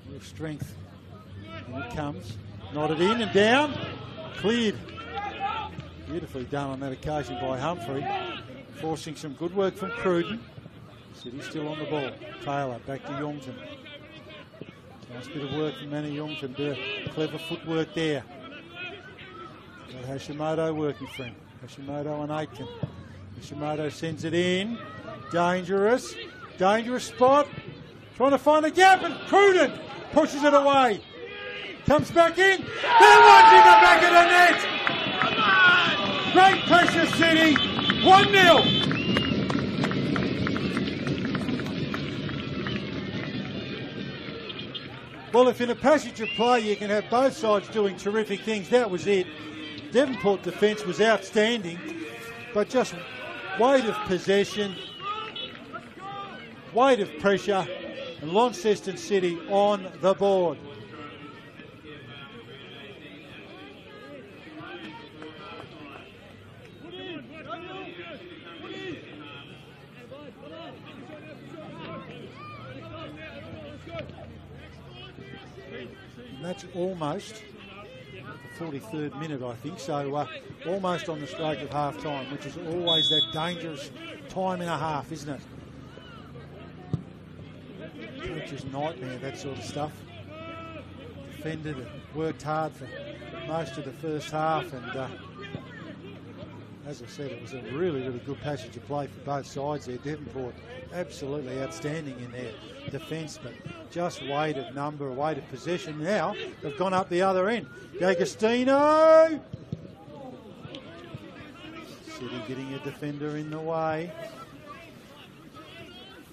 Real strength. And it comes. Knotted in and down. Cleared. Beautifully done on that occasion by Humphrey. Forcing some good work from Cruden. City still on the ball. Taylor back to Youngton. Nice bit of work from Manny Youngton. Bit of clever footwork there. Got Hashimoto working for him. Hashimoto and Aitken. Hashimoto sends it in. Dangerous spot. Trying to find a gap, and Cruden pushes it away. Comes back in. There one's in the back of the net. Great pressure, City. 1-0. Well, if in a passage of play you can have both sides doing terrific things, that was it. Devonport defence was outstanding, but just weight of possession, weight of pressure, and Launceston City on the board. And that's almost the 43rd minute, I think, so almost on the stroke of half-time, which is always that dangerous time and a half, isn't it? Coach's nightmare, that sort of stuff. Defended and worked hard for most of the first half, and as I said, it was a really, really good passage of play for both sides there. Devonport absolutely outstanding in their defence, but just weighted number, weighted possession. Now they've gone up the other end. D'Agostino! City getting a defender in the way.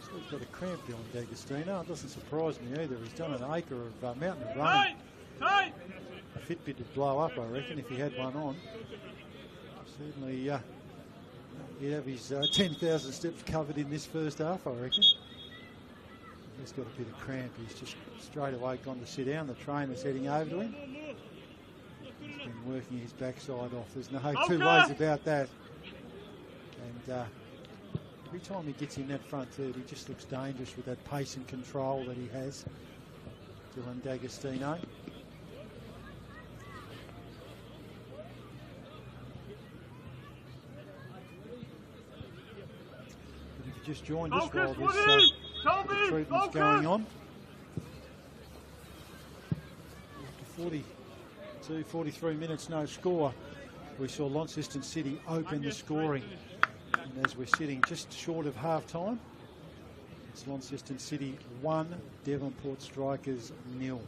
Still got a cramp on D'Agostino. It doesn't surprise me either. He's done an acre of mountain running. A Fitbit would blow up, I reckon, if he had one on. Certainly, he'd have his 10,000 steps covered in this first half, I reckon. He's got a bit of cramp. He's just straight away gone to sit down. The trainer's heading over to him. He's been working his backside off. There's no two ways about that. And every time he gets in that front third, he just looks dangerous with that pace and control that he has. Dylan D'Agostino. Just joined us while this treatment's going on. After 43 minutes, no score, we saw Launceston City open the scoring. And as we're sitting just short of half-time, it's Launceston City 1, Devonport Strikers 0,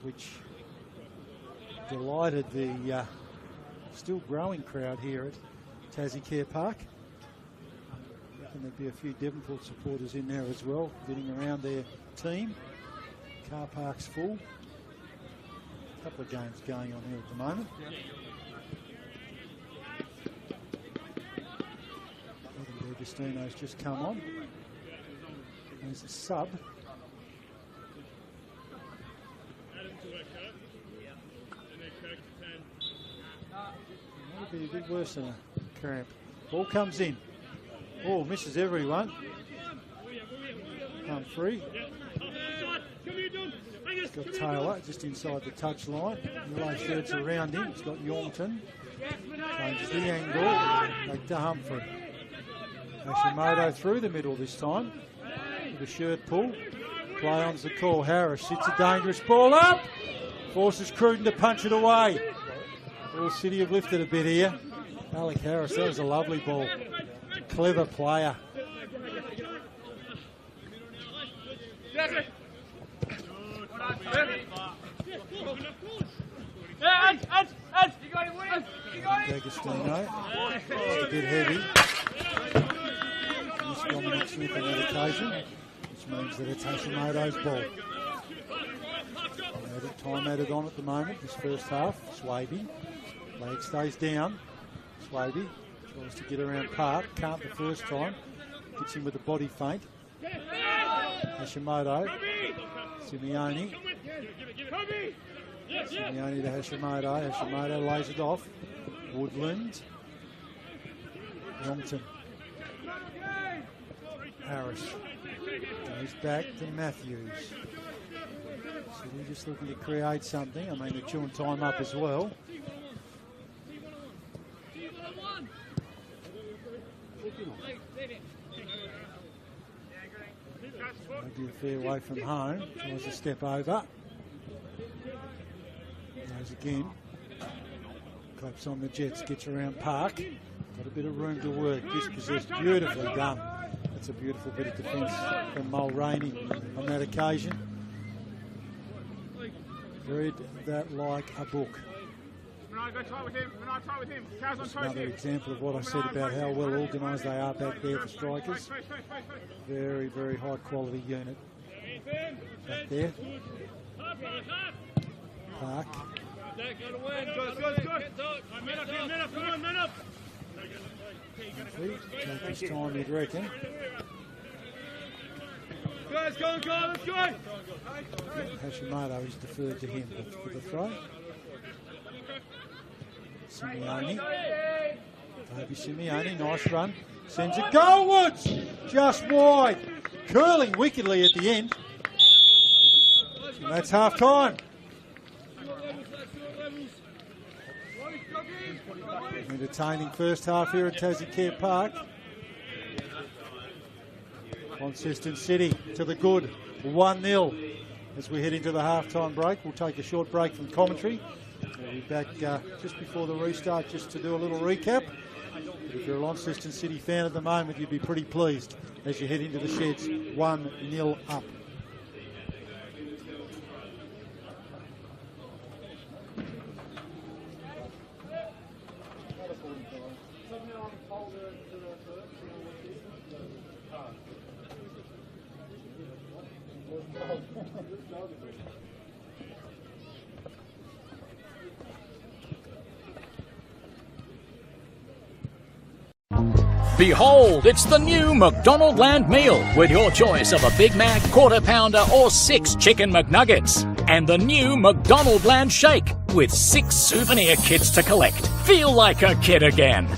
which delighted the still growing crowd here at Tassie Care Park. And there'd be a few Devonport supporters in there as well, getting around their team. Car park's full. A couple of games going on here at the moment. Adam D'Agostino's just come on. There's a sub. That'll be a bit worse than a cramp. Ball comes in. Oh, misses everyone. Come free. He's got Taylor just inside the touch line. Yellow shirts around him. He's got Yorngton. Changes the angle. Back to Humphrey. Hashimoto through the middle this time. With a shirt pull. Play on's the call. Harris hits a dangerous ball up. Forces Cruden to punch it away. All City have lifted a bit here. Alec Harris, that was a lovely ball. Clever player. D'Agostino, just a bit heavy. Miss Dominic Smith on that occasion, which means that it's Hashimoto's ball. Time added on at the moment, this first half. Swaby, leg stays down. Swaby tries to get around Park, can't the first time. Gets him with a body feint. Hashimoto, Simeone. Simeone to Hashimoto. Hashimoto lays it off. Woodland. Yorngton. Harris. Goes back to Matthews. So we're just looking to create something. I mean, they're chewing time up as well. Maybe a fair way from home. Tries to step over. Goes again. Claps on the Jets. Gets around Park. Got a bit of room to work. Dispossessed. Beautifully done. That's a beautiful bit of defence from Mulroney on that occasion. Read that like a book. Just another example of what I said about how well organised they are back there for strikers. Very, very high quality unit back there. Park. Take his time, you'd reckon. Guys, go on, let's go! Hashimoto is deferred to him for the throw. Simeone. Toby Simeone, nice run. Sends it goalwards! Just wide. Curling wickedly at the end. And that's half time. Entertaining first half here at Tassie Care Park. Launceston City to the good, 1-0. As we head into the half-time break, we'll take a short break from commentary. We'll be back just before the restart just to do a little recap. If you're a Launceston City fan at the moment, you'd be pretty pleased as you head into the sheds. 1-0 up. Behold, it's the new McDonald Land meal with your choice of a Big Mac, Quarter Pounder or 6 Chicken McNuggets. And the new McDonald Land Shake with 6 souvenir kits to collect. Feel like a kid again.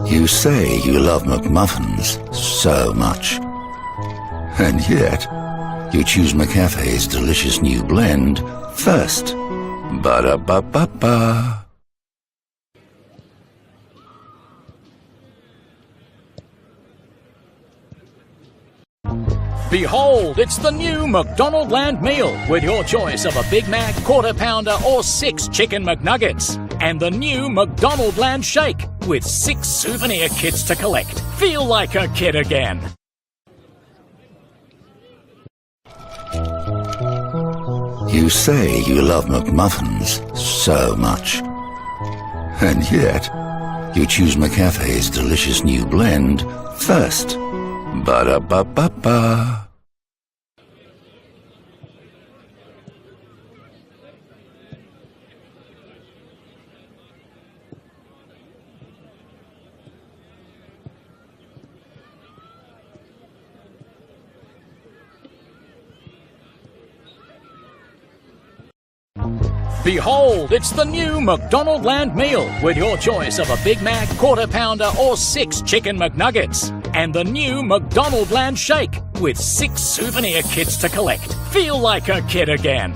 You say you love McMuffins so much. And yet, you choose McCafe's delicious new blend first. Ba-da-ba-ba-ba. Behold, it's the new McDonald Land meal with your choice of a Big Mac, Quarter Pounder or 6 Chicken McNuggets. And the new McDonald Land Shake with 6 souvenir kits to collect. Feel like a kid again. You say you love McMuffins so much. And yet, you choose McCafe's delicious new blend first. Ba-da-ba-ba-ba. Behold, it's the new McDonald Land meal with your choice of a Big Mac, Quarter Pounder or 6 Chicken McNuggets. And the new McDonald Land Shake with 6 souvenir kits to collect. Feel like a kid again.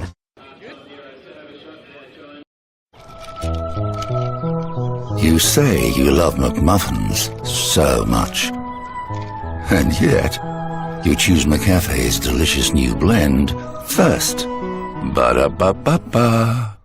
You say you love McMuffins so much. And yet, you choose McCafe's delicious new blend first. Ba-da-ba-ba-ba.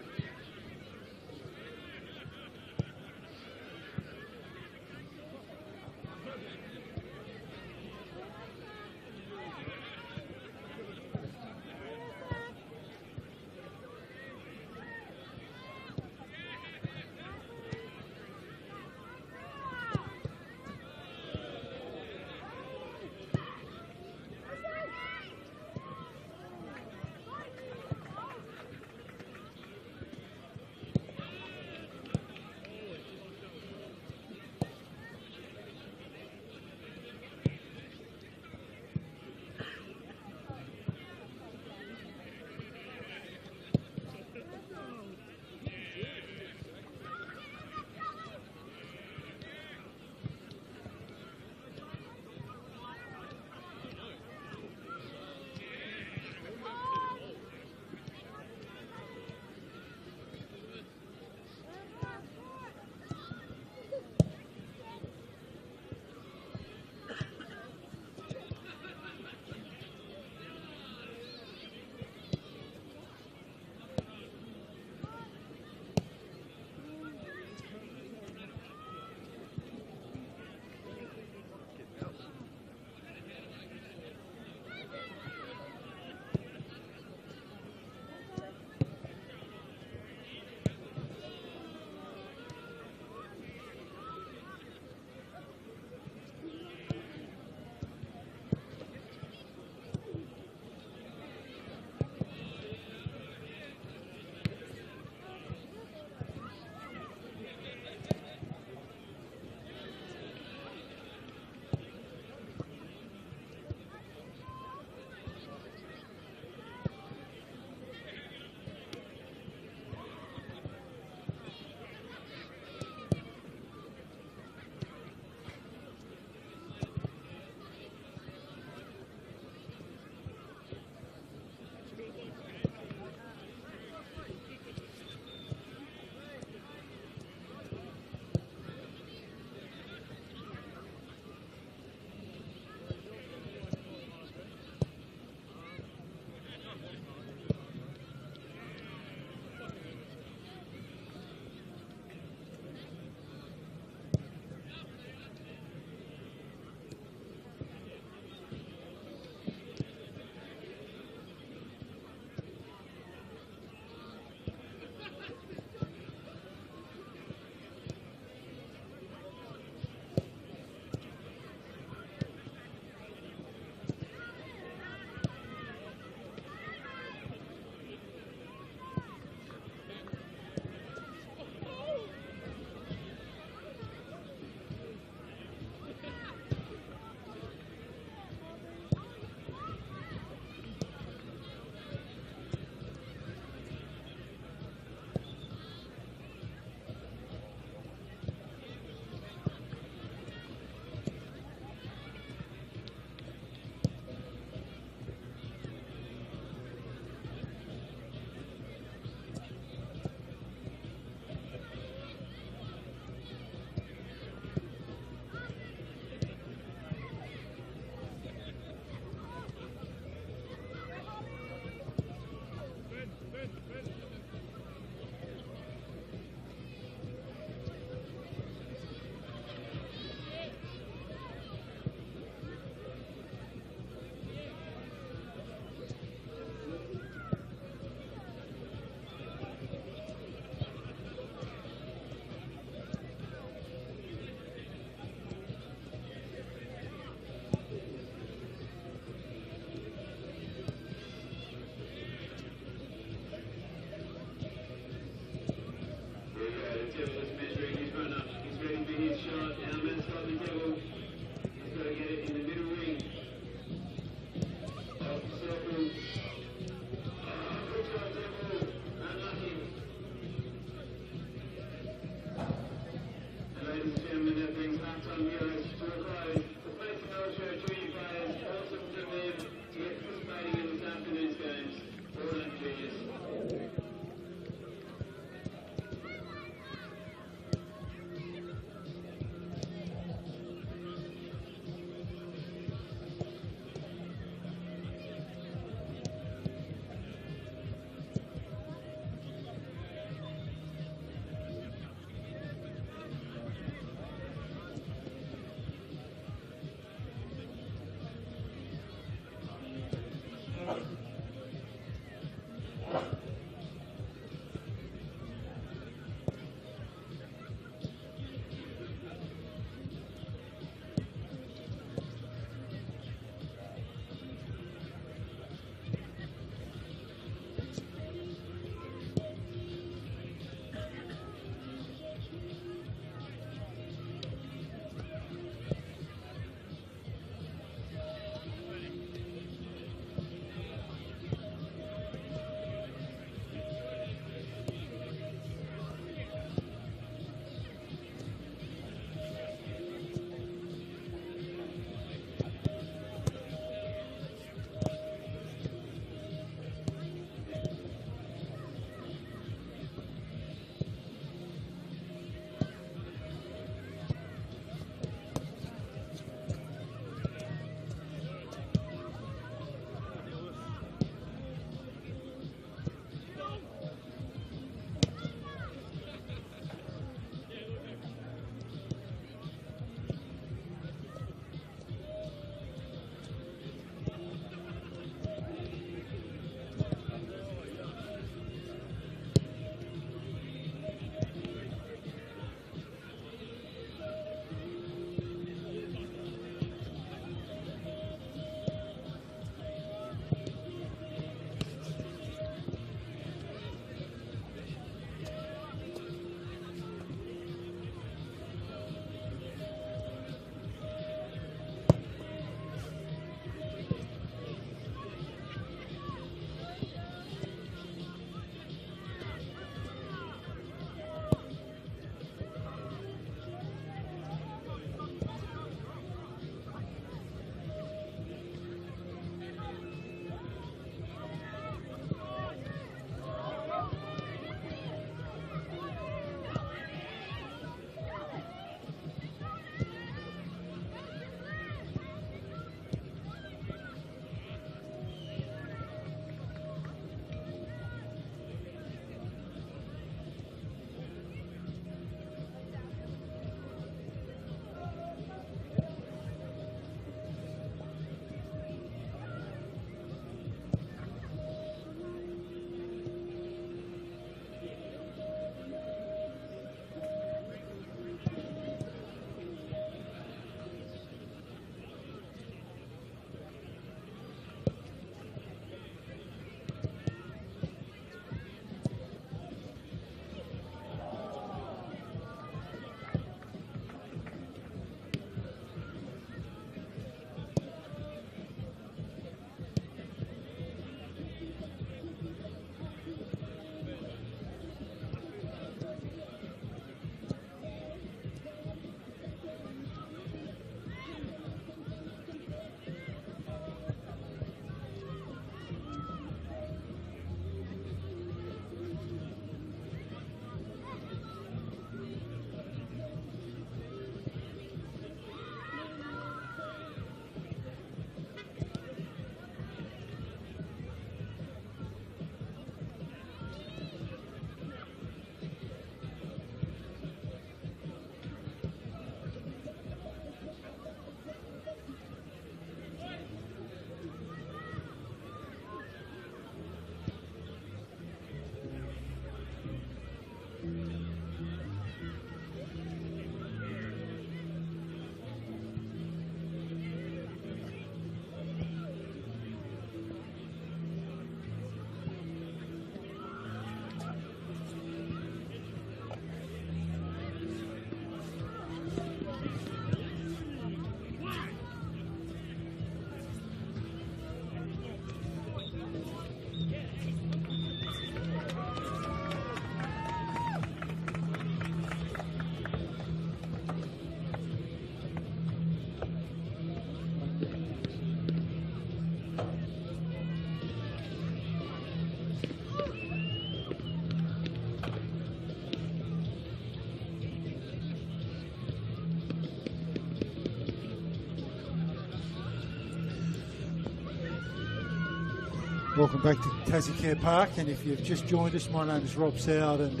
Welcome back to Tasmania Park, and if you've just joined us, my name is Rob Soward, and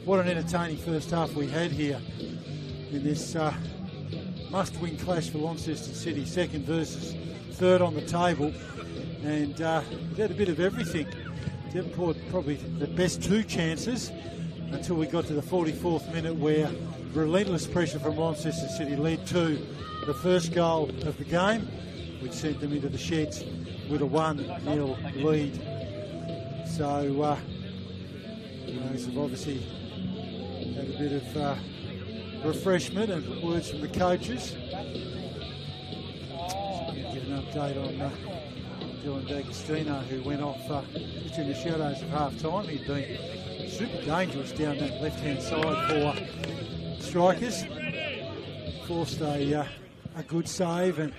what an entertaining first half we had here in this must-win clash for Launceston City, second versus third on the table, and it had a bit of everything. Devonport probably the best two chances until we got to the 44th minute, where relentless pressure from Launceston City led to the first goal of the game, which sent them into the sheds with a 1-0 lead. So, they've obviously had a bit of refreshment and words from the coaches. So we get an update on Dylan D'Agostino, who went off just in the shadows of half-time. He'd been super dangerous down that left-hand side for strikers. Forced a good save, and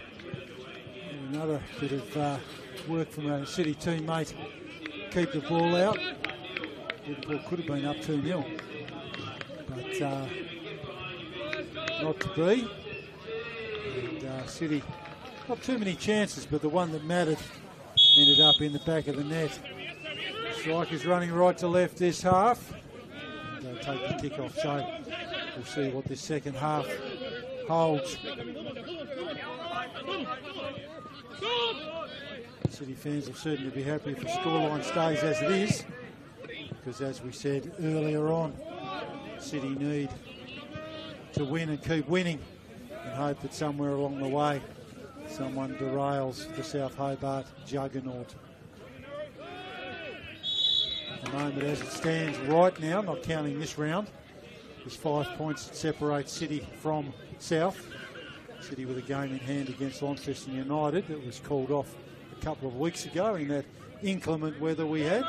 another bit of work from a City teammate, keep the ball out. Liverpool could have been up 2-0, but not to be. And City, not too many chances, but the one that mattered ended up in the back of the net. Strikers running right to left this half. They'll take the kick-off, so we'll see what this second half holds. City fans will certainly be happy if the scoreline stays as it is, because as we said earlier on, City need to win and keep winning, and hope that somewhere along the way someone derails the South Hobart juggernaut. At the moment, as it stands right now, not counting this round, there's 5 points that separate City from South. City with a game in hand against Launceston United that was called off a couple of weeks ago in that inclement weather we had.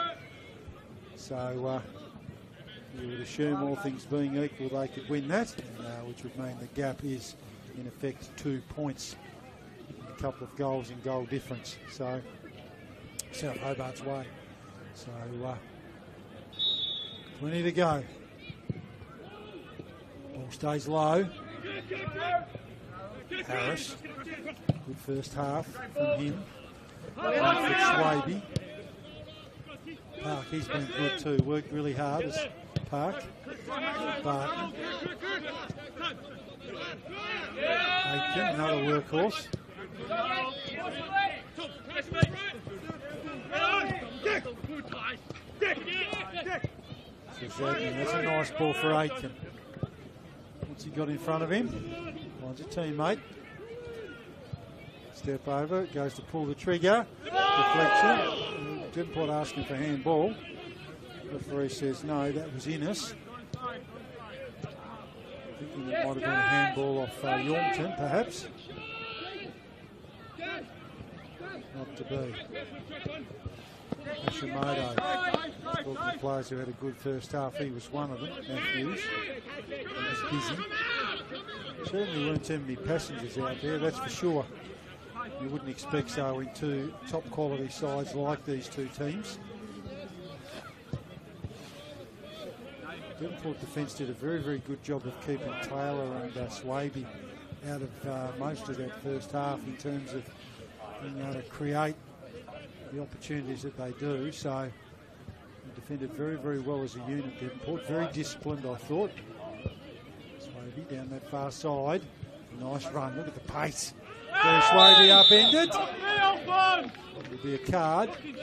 So you would assume, all things being equal, they could win that, which would mean the gap is in effect 2 points, a couple of goals in goal difference. So South Hobart's way. So plenty to go. Ball stays low. Harris, good first half from him. Swaby. Park, he's been good too. Worked really hard as Park. Barton. Aiken, another workhorse. That's a nice ball for Aiken. What's he got in front of him? Finds a teammate. Step over, goes to pull the trigger. Deflection. Devonport asking for handball. Referee says no, that was Innes. Thinking it might have been a handball off Yorkton, perhaps. Not to be. Hashimoto. Talking to players who had a good first half, he was one of them, Matthews. He was busy. Certainly weren't too many passengers out there, that's for sure. You wouldn't expect so in two top quality sides like these two teams. Devonport defence did a very, very good job of keeping Taylor and Swaby out of most of that first half in terms of being able to create the opportunities that they do. So they defended very, very well as a unit. Devonport very disciplined, I thought. Swaby down that far side. Nice run. Look at the pace. There's Swaby upended. It'll be a card. We've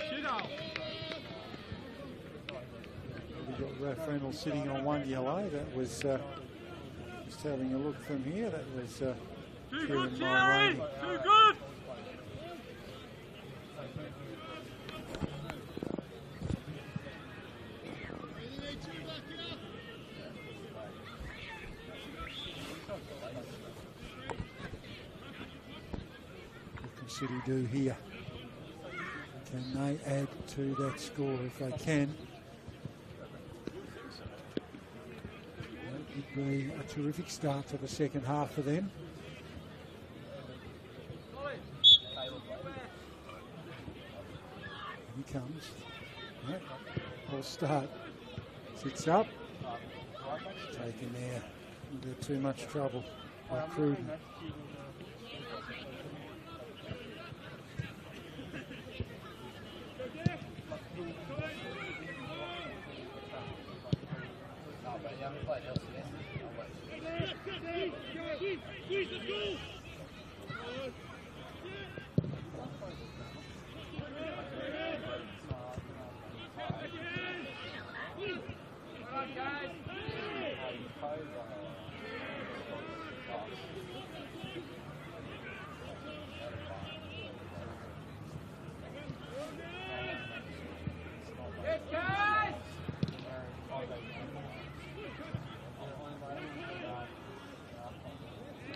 got Ralph Reynolds sitting on one yellow. That was just having a look from here. That was Kieran Mulroney. Too good. City do here? Can they add to that score? If they can, it would be a terrific start to the second half for them. Here he comes. Right. Ball start. Sits up. Taken there. Under too much trouble by Cruden.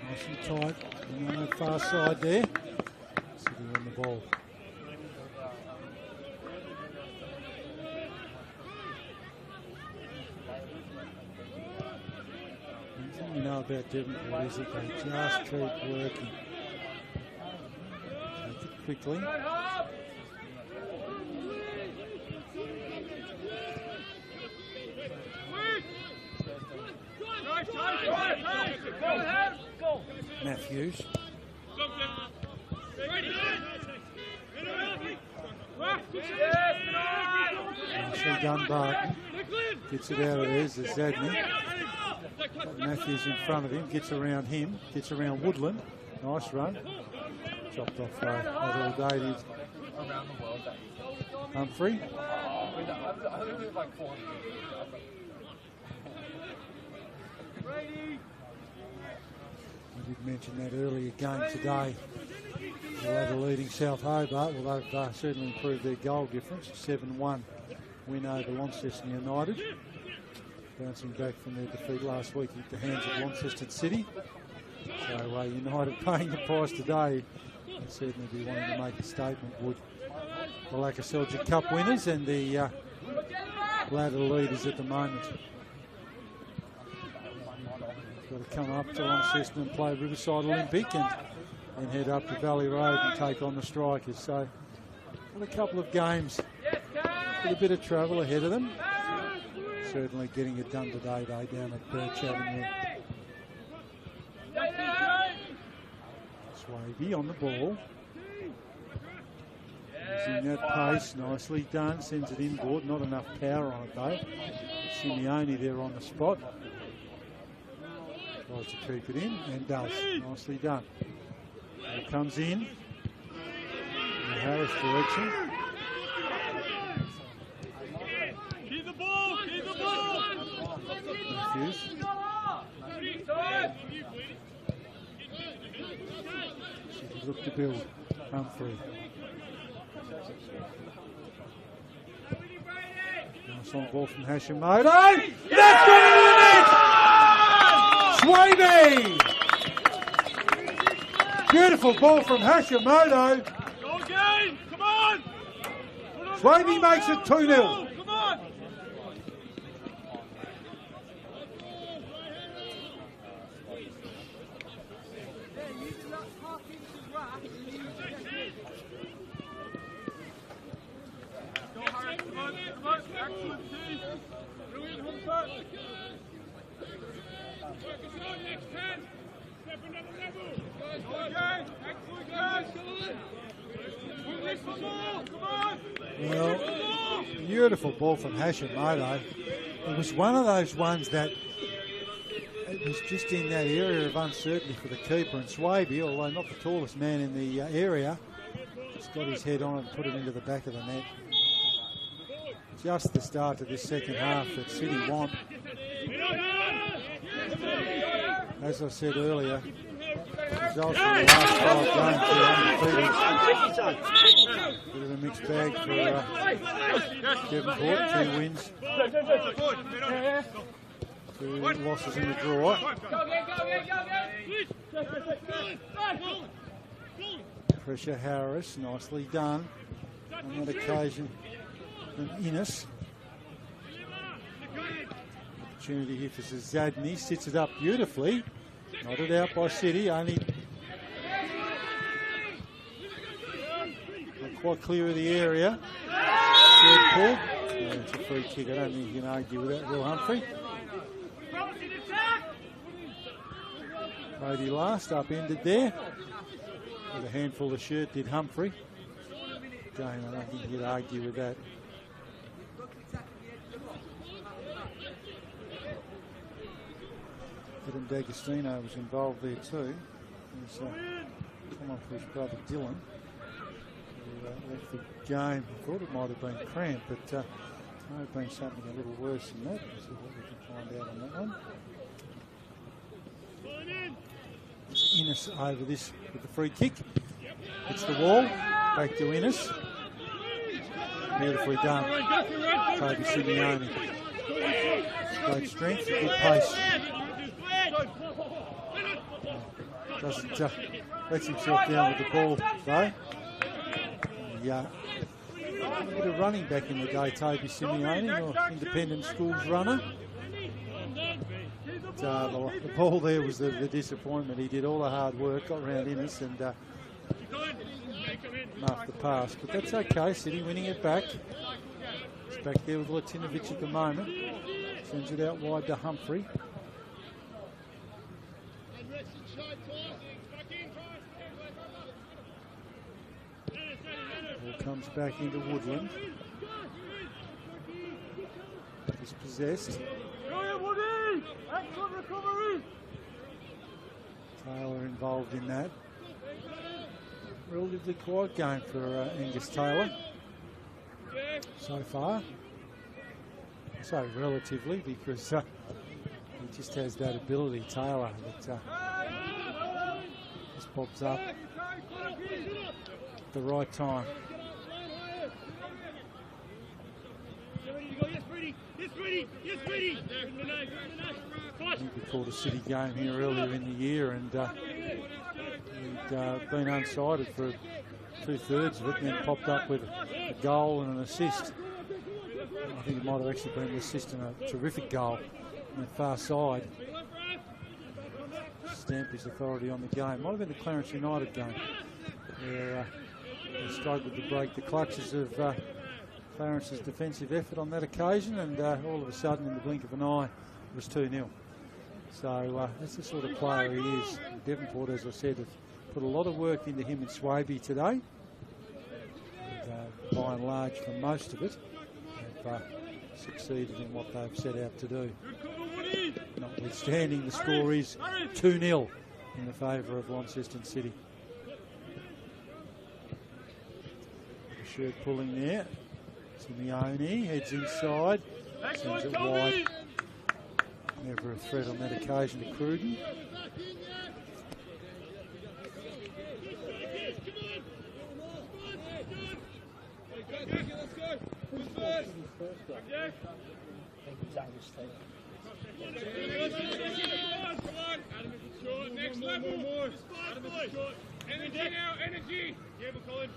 Nice and tight, and on that far side there, sitting on the ball. One thing we know about Devonport is that they just keep working. Take it quickly. Matthews. Nicely done, Barton. Gets it out of there, there's Zadney. Matthews in front of him, gets around him, gets around Woodland. Nice run. Chopped off that all Davies. Humphrey. I did mention that earlier game today. They're leading South Hobart. Well, they've certainly improved their goal difference. 7-1 win over Launceston United. Bouncing back from their defeat last week at the hands of Launceston City. So United paying the price today. They'd certainly be wanting to make a statement, would the Lacca Seljuk Cup winners and the ladder leaders at the moment. Got to come up to Launceston and play Riverside Olympic and head up to Valley Road and take on the Strikers. So got a couple of games with a bit of travel ahead of them. Certainly getting it done today though down at Birch Avenue. Swaby on the ball. Using that pace, nicely done. Sends it inboard. Not enough power on it though. Simeone there on the spot. Tries to keep it in and does. Nicely done. It comes in. In the Harris direction. Keep the ball! Keep the ball! Confused. She can look to build. Humphrey. Nice on ball from Hashimoto. That's got it in it! Swaby! Beautiful ball from Hashimoto. Go again! Come on! Swaby makes it 2-0. Come on! Well, beautiful ball from Hashimoto. It was one of those ones that it was just in that area of uncertainty for the keeper, and Swaby, although not the tallest man in the area, just got his head on it and put it into the back of the net. Just the start of this second half that City want. As I said earlier, results from the last 5 games are undefeated. Bit of a mixed bag for Devonport. 2 wins, 2 losses in the draw. Pressure Harris, nicely done on that occasion from Innes. Opportunity here for Zadny, sits it up beautifully. Nodded out by City, only not quite clear of the area. Third pull. Yeah, it's a free kick. I don't think you can argue with that, Will Humphrey. Cody last, upended there. With a handful of shirt did Humphrey. Again, I don't think you'd argue with that. Adam D'Agostino was involved there too. He's come on for his brother Dylan, who left the game. I thought it might have been cramp, but it might have been something a little worse than that. Let's see what we can find out on that one. Innes over this with the free kick. Hits the wall. Back to Innes. Beautifully done. Toby Simeone. Great strength, good pace. Doesn't lets himself down with the ball though. Yeah, a bit of running back in the day, Toby Simeone, or independent schools runner. But, the ball there was the disappointment. He did all the hard work, got round Innes and marked the pass. But that's okay, City winning it back. It's back there with Latinovic at the moment. Sends it out wide to Humphrey. Ball comes back into Woodland. Dispossessed. Taylor involved in that. Relatively quiet game for Angus Taylor so far. I say relatively because he just has that ability, Taylor, that just pops up at the right time. I think we called a City game here earlier in the year, and he'd been unsided for 2/3 of it, and then popped up with a goal and an assist. I think it might have actually been an assist and a terrific goal on the far side. Stamp his authority on the game. Might have been the Clarence United game where they struggled to break the clutches of Clarence's defensive effort on that occasion, and all of a sudden, in the blink of an eye, it was 2-0. So that's the sort of player he is. Devonport, as I said, have put a lot of work into him and Swaby today. And, by and large, for most of it, have succeeded in what they've set out to do. Notwithstanding, the score is 2-0 in the favour of Launceston City. Shirt pulling there. Simeone heads inside, sends it wide. Never a threat on that occasion to Cruden. Next level, more. Energy now, energy. Yeah, we're calling.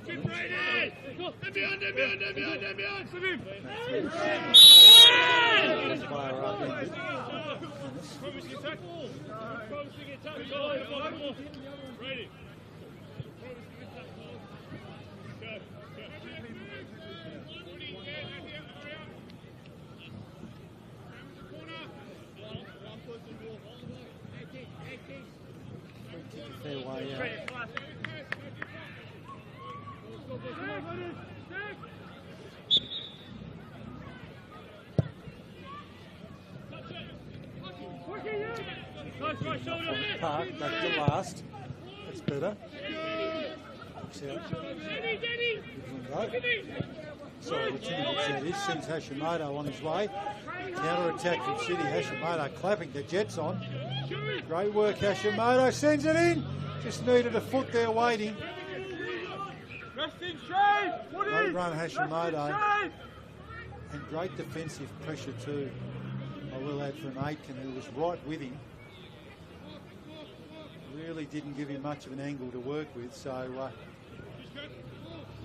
Keep right in! And beyond! Promising attack! Promising attack! Ready! Fair way out. Park, back to last. That's better. Looks out. Sorry, the Timothy that is. Sends Hashimoto on his way. Counter attack from City. Hashimoto clapping the Jets on. Great work, Hashimoto. Sends it in. Just needed a foot there waiting. Great run, Hashimoto. And great defensive pressure too. I will add from Aitken, who was right with him. Really didn't give him much of an angle to work with, so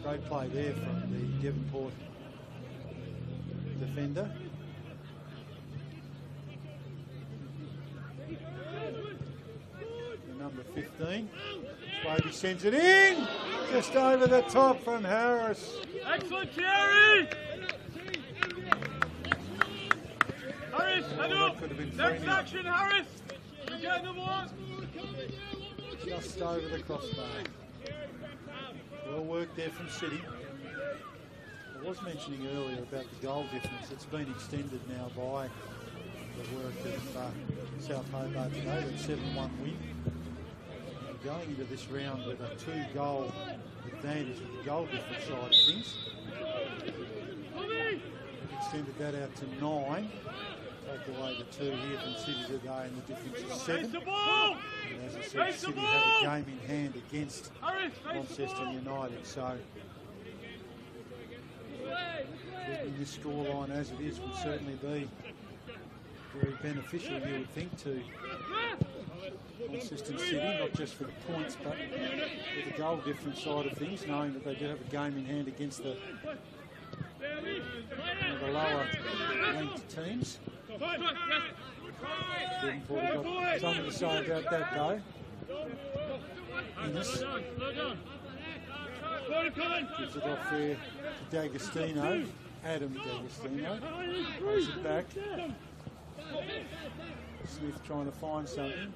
great play there from the Devonport defender. The number 15. Swaby sends it in, just over the top from Harris. Excellent, Thierry! Harris, next action, Harris! You get number one! Just over the crossbar. Well worked there from City. I was mentioning earlier about the goal difference. It's been extended now by the work of South Hobart today with a 7-1 win. Going into this round with a 2-goal advantage of the goal difference side of things. Extended that out to 9. Take away the 2 here from City today, and the difference is 7. And as I said, City had a game in hand against Launceston United, so keeping this scoreline as it is would certainly be very beneficial, you would think, to Launceston City, not just for the points, but for the goal difference side of things, knowing that they do have a game in hand against the lower ranked teams. Devonport got something to say about that though. Innes gives it off there to D'Agostino. Adam D'Agostino plays it back. Smith trying to find something.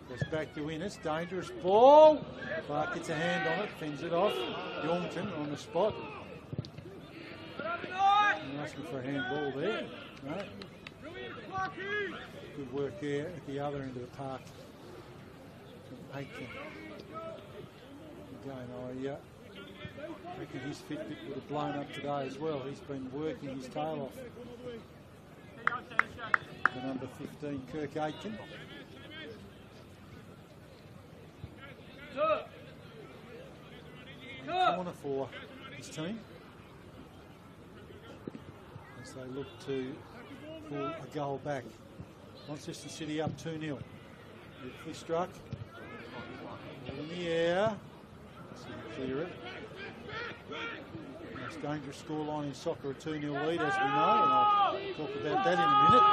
Goes back to Innes. Dangerous ball. Clark gets a hand on it, fends it off. Yormton on the spot. Asking for a handball there. No. Good work there at the other end of the park from Aitken. Again, I reckon his Fitbit would have blown up today as well. He's been working his tail off. The number 15, Kirk Aitken. Corner for his team as they look to pull a goal back. Launceston City up 2-0. Beautifully struck. In the air. City clear it. Most dangerous scoreline in soccer, a 2-0 lead, as we know, and I'll talk about that in a minute.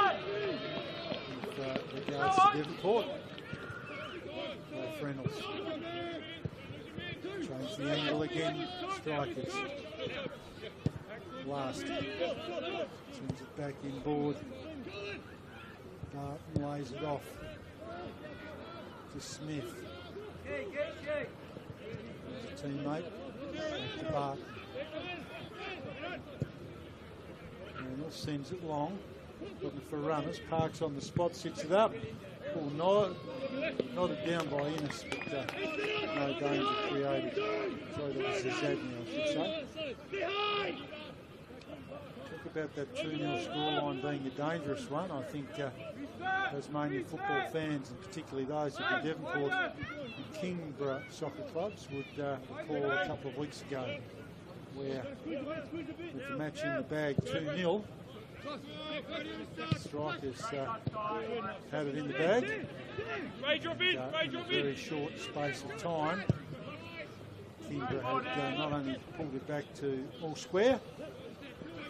With regards to Devonport. Reynolds. Change the angle again. Strikers. Last. Sends it back inboard. Barton lays it off to Smith. There's a teammate. Back to Barton. Reynolds sends it long. Looking for runners. Parks on the spot, sits it up. Oh, nodded down by Innes, but no danger created. Sorry, that was Zadney, I should say. Talk about that 2-0 scoreline being a dangerous one. I think Tasmanian football fans, and particularly those at the Devonport and Kingborough soccer clubs, would recall a couple of weeks ago where, with the match in the bag 2-0, Strikers had it in the bag. In a very short space of time, Kingborough had not only pulled it back to all square,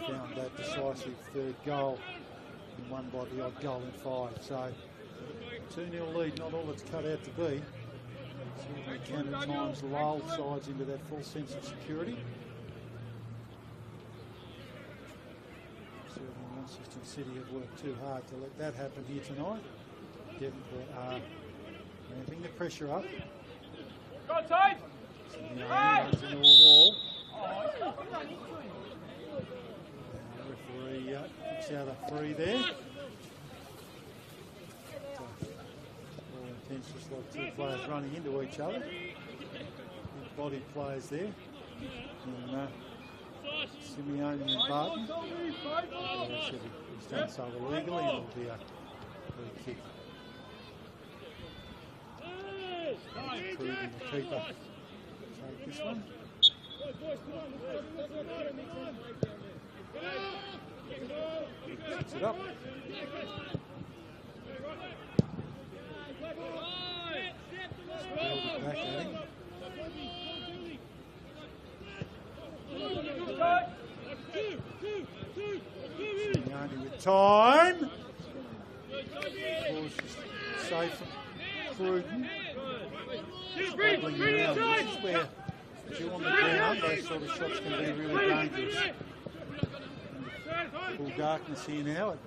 found that decisive third goal and won by the odd goal in 5. So 2-0 lead, not all it's cut out to be. Certainly can at times lull sides into that full sense of security. Launceston City have worked too hard to let that happen here tonight. Devonport are ramping the pressure up. Go tight! Runs into a wall. The referee picks out a free there. All intents just like two players running into each other. Big body players there. And, Simeone and Barton. He's done so illegally, and it'll be a free kick. Improving the keeper. Take this one. Sets it up. Spilled it back at him. Simeone with time. Safe from Cruden. Bubbling around. This is where, if you're on the ground, those sort of shots can be really dangerous. Full darkness here now at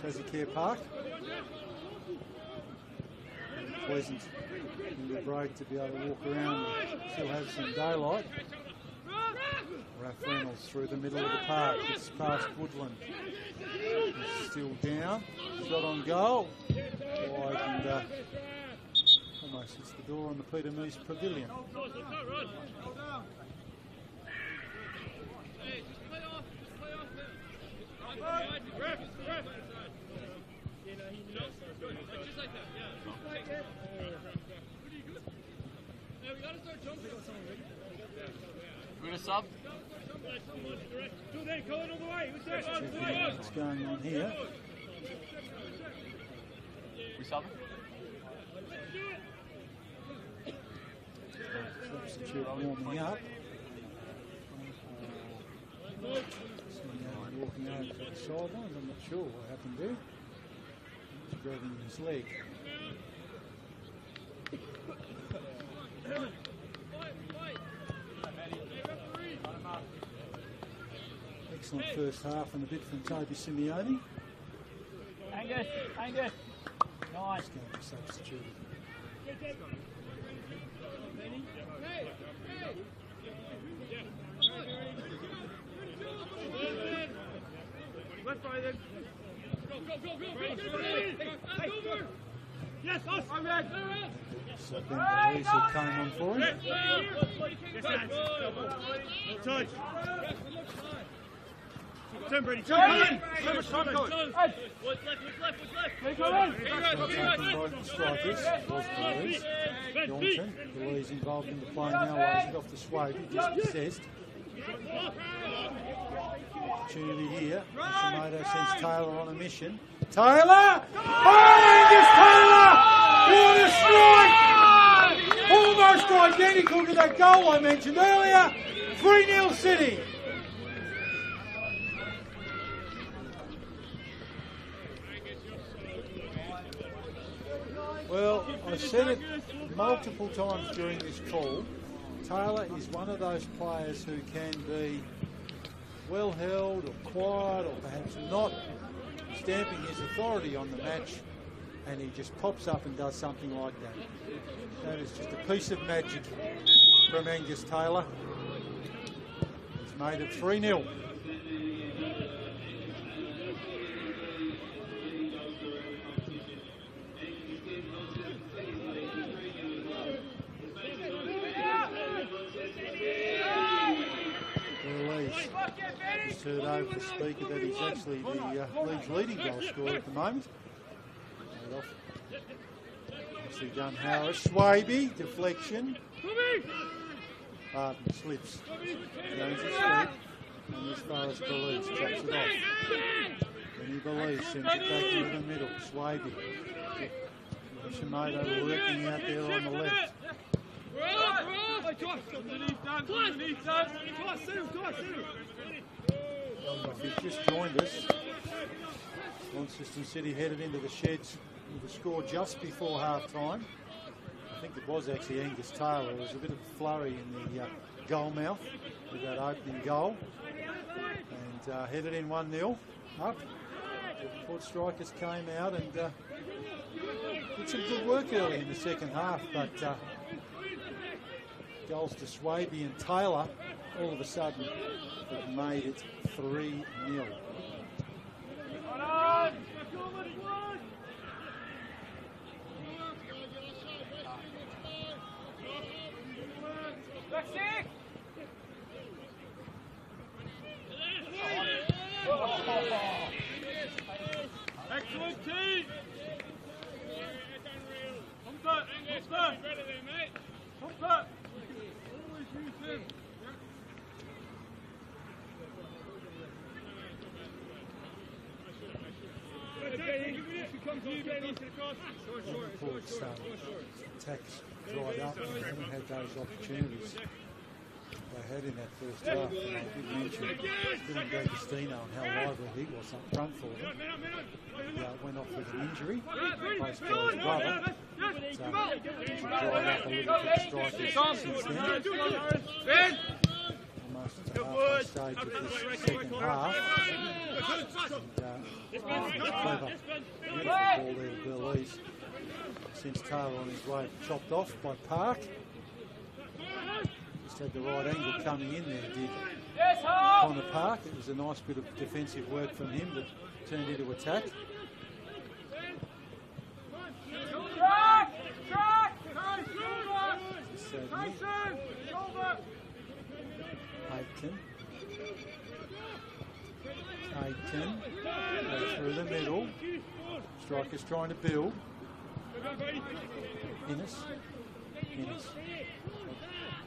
Tasmania Park. Pleasant in the break to be able to walk around and still have some daylight. Raph Reynolds through the middle of the park. It's past Woodland. It's still down. Shot on goal. Wide and almost hits the door on the Peter Meese Pavilion. We're going to sub. What's going on here? We subbing? Substitute warming up. Walking over to the sidelines. I'm not sure what happened there. He's grabbing his leg. Excellent first half and a bit from Toby Simeone. Angus. Nice. He's going to be substituted. Left by then. Go. Yes, us. So Ben Bereese came on for him. Touch. Turn, Brady. Turn. What's left? Taken by the Strikers. Was Belize. Johnson. Belize involved in the play now. Lays it off to Swade. He just possessed. Opportunity here. Tomato sends Taylor on a mission. Taylor! Oh, Angus Taylor! What a strike! Almost identical to that goal I mentioned earlier. 3-0 City. Well, I said it multiple times during this call. Taylor is one of those players who can be well held or quiet or perhaps not, stamping his authority on the match and he just pops up and does something like that. That is just a piece of magic from Angus Taylor. He's made it 3-0. Just heard over the speaker that he's actually the league's leading goal scorer at the moment. Nicely done, Harris. Swaby, deflection. Barton slips. Jones his feet. And as far as Belize, chops it off. Then he believes, sends it back into the middle. Swaby. Shimoda working out there on the left. If you've just joined us, Launceston City headed into the sheds with a score just before half-time. I think it was actually Angus Taylor. There was a bit of a flurry in the goal mouth with that opening goal. And headed in 1-0 up. Devonport strikers came out and did some good work early in the second half, but goals to Swaby and Taylor all of a sudden have made it 3-0. Excellent team! Comfort! Comfort! Always use him! Devonport's attacks dried up and they haven't had those opportunities they had in that first half. And I did mention Dylan D'Agostino and how lively he was up front for them. He went off with an injury, replaced by his brother. He's dried up a little bit for strikers since then. Almost at the halfway stage of this second half. Clever, beautiful ball there to Belize. Sends Taylor on his way, chopped off by Park. Just had the right angle coming in there, did Connor Park. It was a nice bit of defensive work from him that turned into attack. Aitken through the middle. Striker's trying to build. Innes.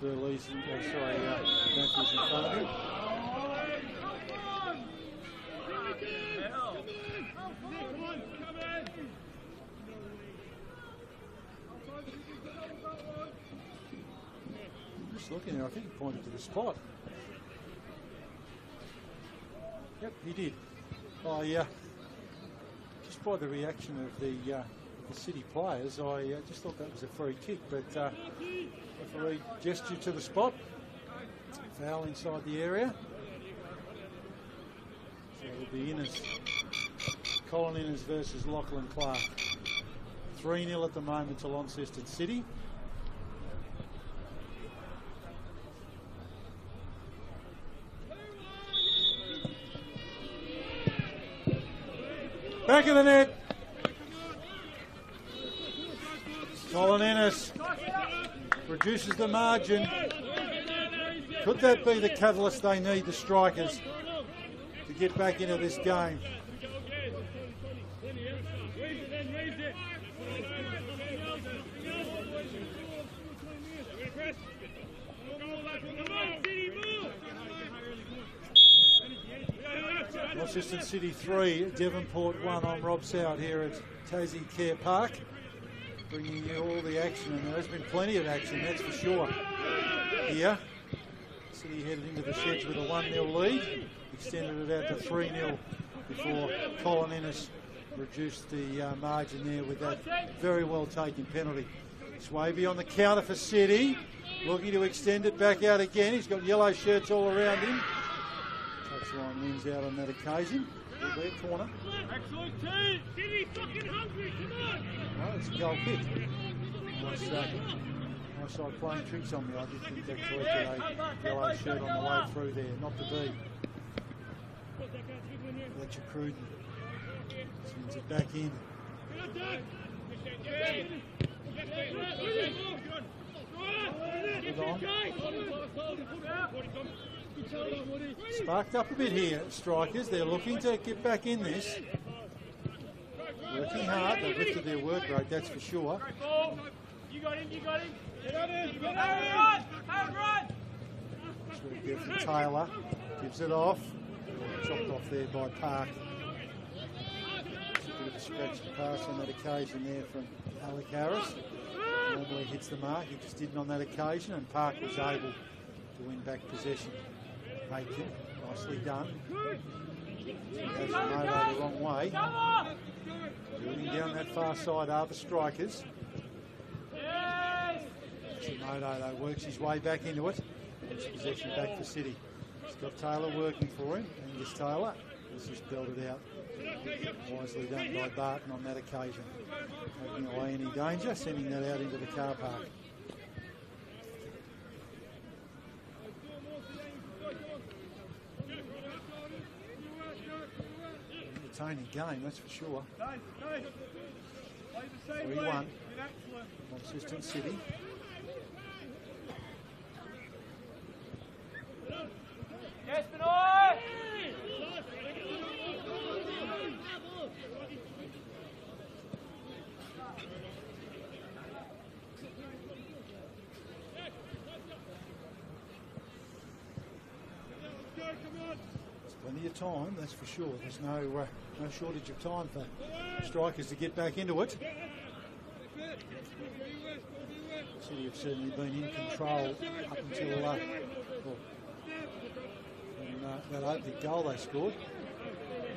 Belize, Matthews in front of him. Just looking there, I think he pointed to the spot. Yep, he did. Oh yeah. Just by the reaction of the City players, I just thought that was a free kick, but referee gestured to the spot. Foul inside the area. So it'll be Innes. Colin Innes versus Lachlan Clark. 3-0 at the moment to Launceston City. Back of the net. Colin Innes reduces the margin. Could that be the catalyst they need, the strikers, to get back into this game? Launceston City 3, Devonport 1 on Rob Soward here at Tassie Care Park, bringing you all the action, and there has been plenty of action, that's for sure. Here, City headed into the sheds with a 1-0 lead, extended it out to 3-0 before Colin Innes reduced the margin there with that very well taken penalty. Swaby on the counter for City, looking to extend it back out again. He's got yellow shirts all around him. Touchline wins out on that occasion. clear corner. Excellent team. City fucking hungry. Come on. No, it's a goal kick. Nice side playing tricks on me. I did think that collected a yellow shirt on the way through there. Not to be. Fletcher Cruden sends it back in. Good on. Sparked up a bit here, strikers. They're looking to get back in this. Working hard. They've lifted their work rate, that's for sure. You got him, you got him. Get on in, you got him. Run. It's really good from Taylor. Gives it off. Chopped off there by Park. It's a bit of a scratchy pass on that occasion there from Alec Harris. Normally hits the mark. He just didn't on that occasion, and Park was able to win back possession. Aiken, nicely done. Has Moto the wrong way. Building down that far side are the strikers. Moto though works his way back into it. It's possession back for City. He's got Taylor working for him. Angus Taylor. This is belted out. Wisely done by Barton on that occasion. Taking away any danger, sending that out into the car park. Entertaining game, that's for sure. 3-1. Launceston City. Yes, Benoit! There's plenty of time, that's for sure. There's no shortage of time for strikers to get back into it. City have certainly been in control up until that opening goal they scored.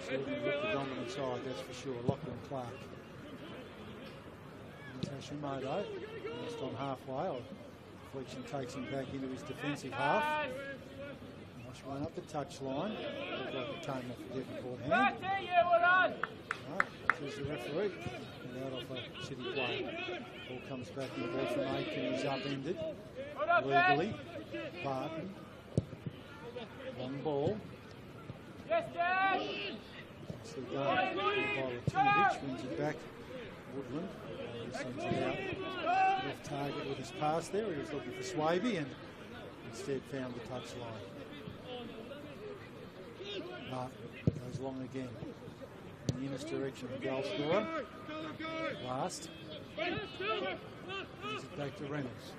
Certainly looked the dominant side, that's for sure. Lachlan Clark. Hashimoto, just on halfway. Deflection takes him back into his defensive half. Nice run up the touchline. Looked like it came off the Devonport hand. Says the referee. And out off a City player. Ball comes back in the ball from Aiken. He's upended legally. Barton. Long ball. Yes, Dad! Nicely done by Latinovich. Wins it back. Woodland. He sends it out. Left target with his pass there. He was looking for Swaby and instead found the touchline. Barton goes long again. In the Innes direction of the goal scorer. Last. Brings it back to Reynolds.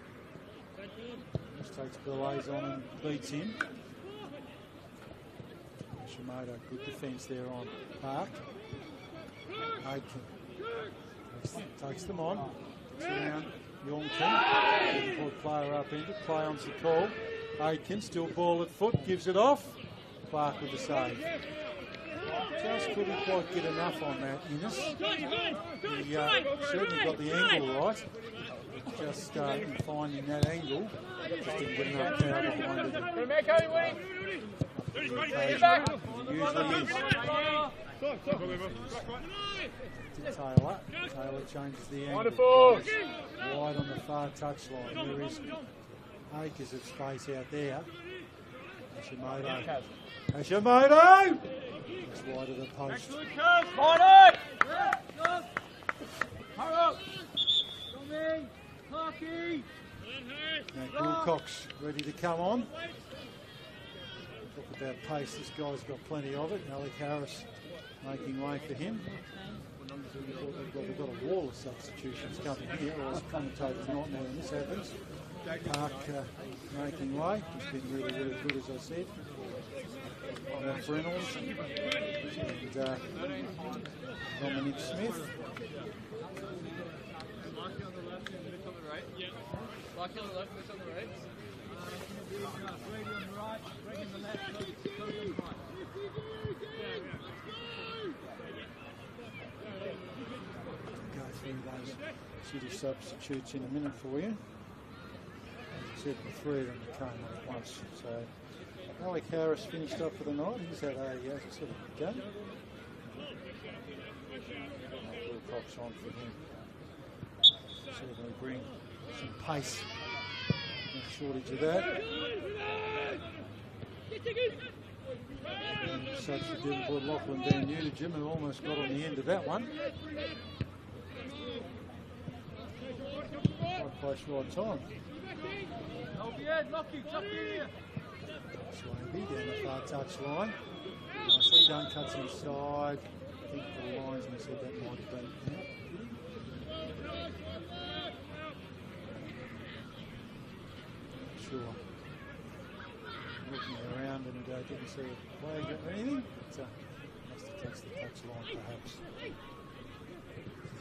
Just takes Belays on and beats him. Shimoda, good defence there on Park. Aiken takes them on. It's around Yorngton. Devonport player up into play on the call. Aiken still ball at foot, gives it off. Clark with the save. Just couldn't quite get enough on that, Innes. He certainly got the angle right. Just in finding that angle, just didn't get enough power behind it. Usually is. Taylor. Taylor changes the angle. Wonderful. Wide on the far touchline. There is acres of space out there. Hashimoto. It's wide of the post. Hurry up. Now Wilcox ready to come on. Talk about pace, this guy's got plenty of it. Alec Harris making way for him. We've got a wall of substitutions coming here, or as commentators not now when this happens. Park making way. He's been really, really good, as I said. Ralph Reynolds and Dominic Smith. Marking on the left and Mick on the right. Yeah. Marking on the left, Mick on the right. Brady on the right, Brady on the left, Cody on the right. Go through those City substitutes in a minute for you. As I said, the three of them came on at once. So Alec Harris finished up for the night. He's had a sort of game. Wilcox on for him. Certainly bring some pace. No shortage of that. And such a Devonport Lachlan down Newton, who almost got on the end of that one. Right place, right time. Swaby down the far touch line. Nicely done, cuts inside. I think the linesman said that might have been. Sure. Looking around and didn't see a flag or anything. But, must have touched the touch line perhaps.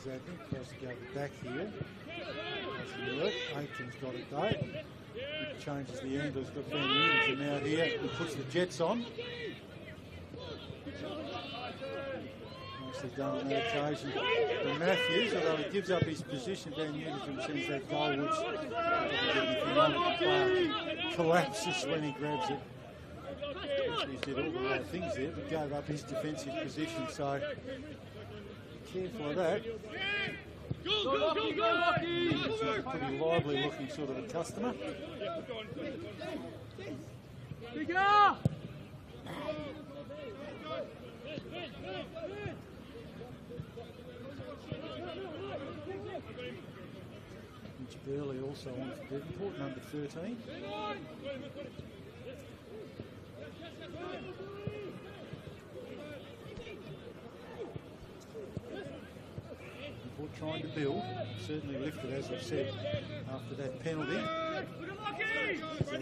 Zadnik tries to go back here. Doesn't work. Aitken's got it though. He changes the angle. He's got Van Newton out here. He puts the jets on. Nicely done on that occasion. And Matthews, although he gives up his position, Van Newton sends that goal, which collapses when he grabs it. He did all the right things there, but gave up his defensive position, so careful of that. He's a pretty lively looking sort of a customer. Mitch Burley also on for Devonport, number 13. Trying to build, certainly lifted as I've said after that penalty.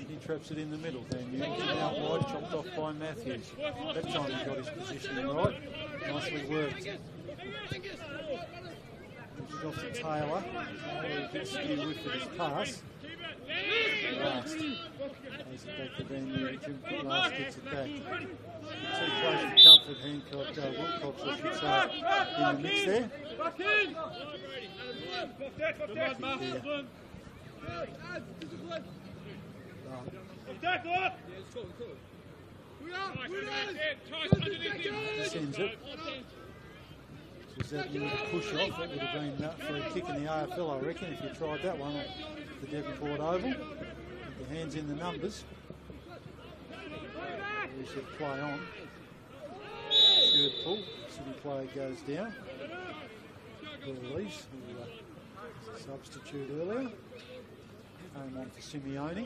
He traps it in the middle. Then Newton out wide, chopped off by Matthews. That time he got his positioning right. Nicely worked. Gives it off to Taylor. Taylor gets skew with his pass. Last. Plays it back to Van Newton. Last gets it back. Too close for comfort. Hancock, Wilcox, I should say, in the mix there. Sends it. So that you would push off. That would have been for a kick in the AFL, I reckon, if you tried that one at the Devonport Oval. With your hands in the numbers. We should play on. Shirt pull. City player goes down. Release, who was a substitute earlier. Came on for Simeone.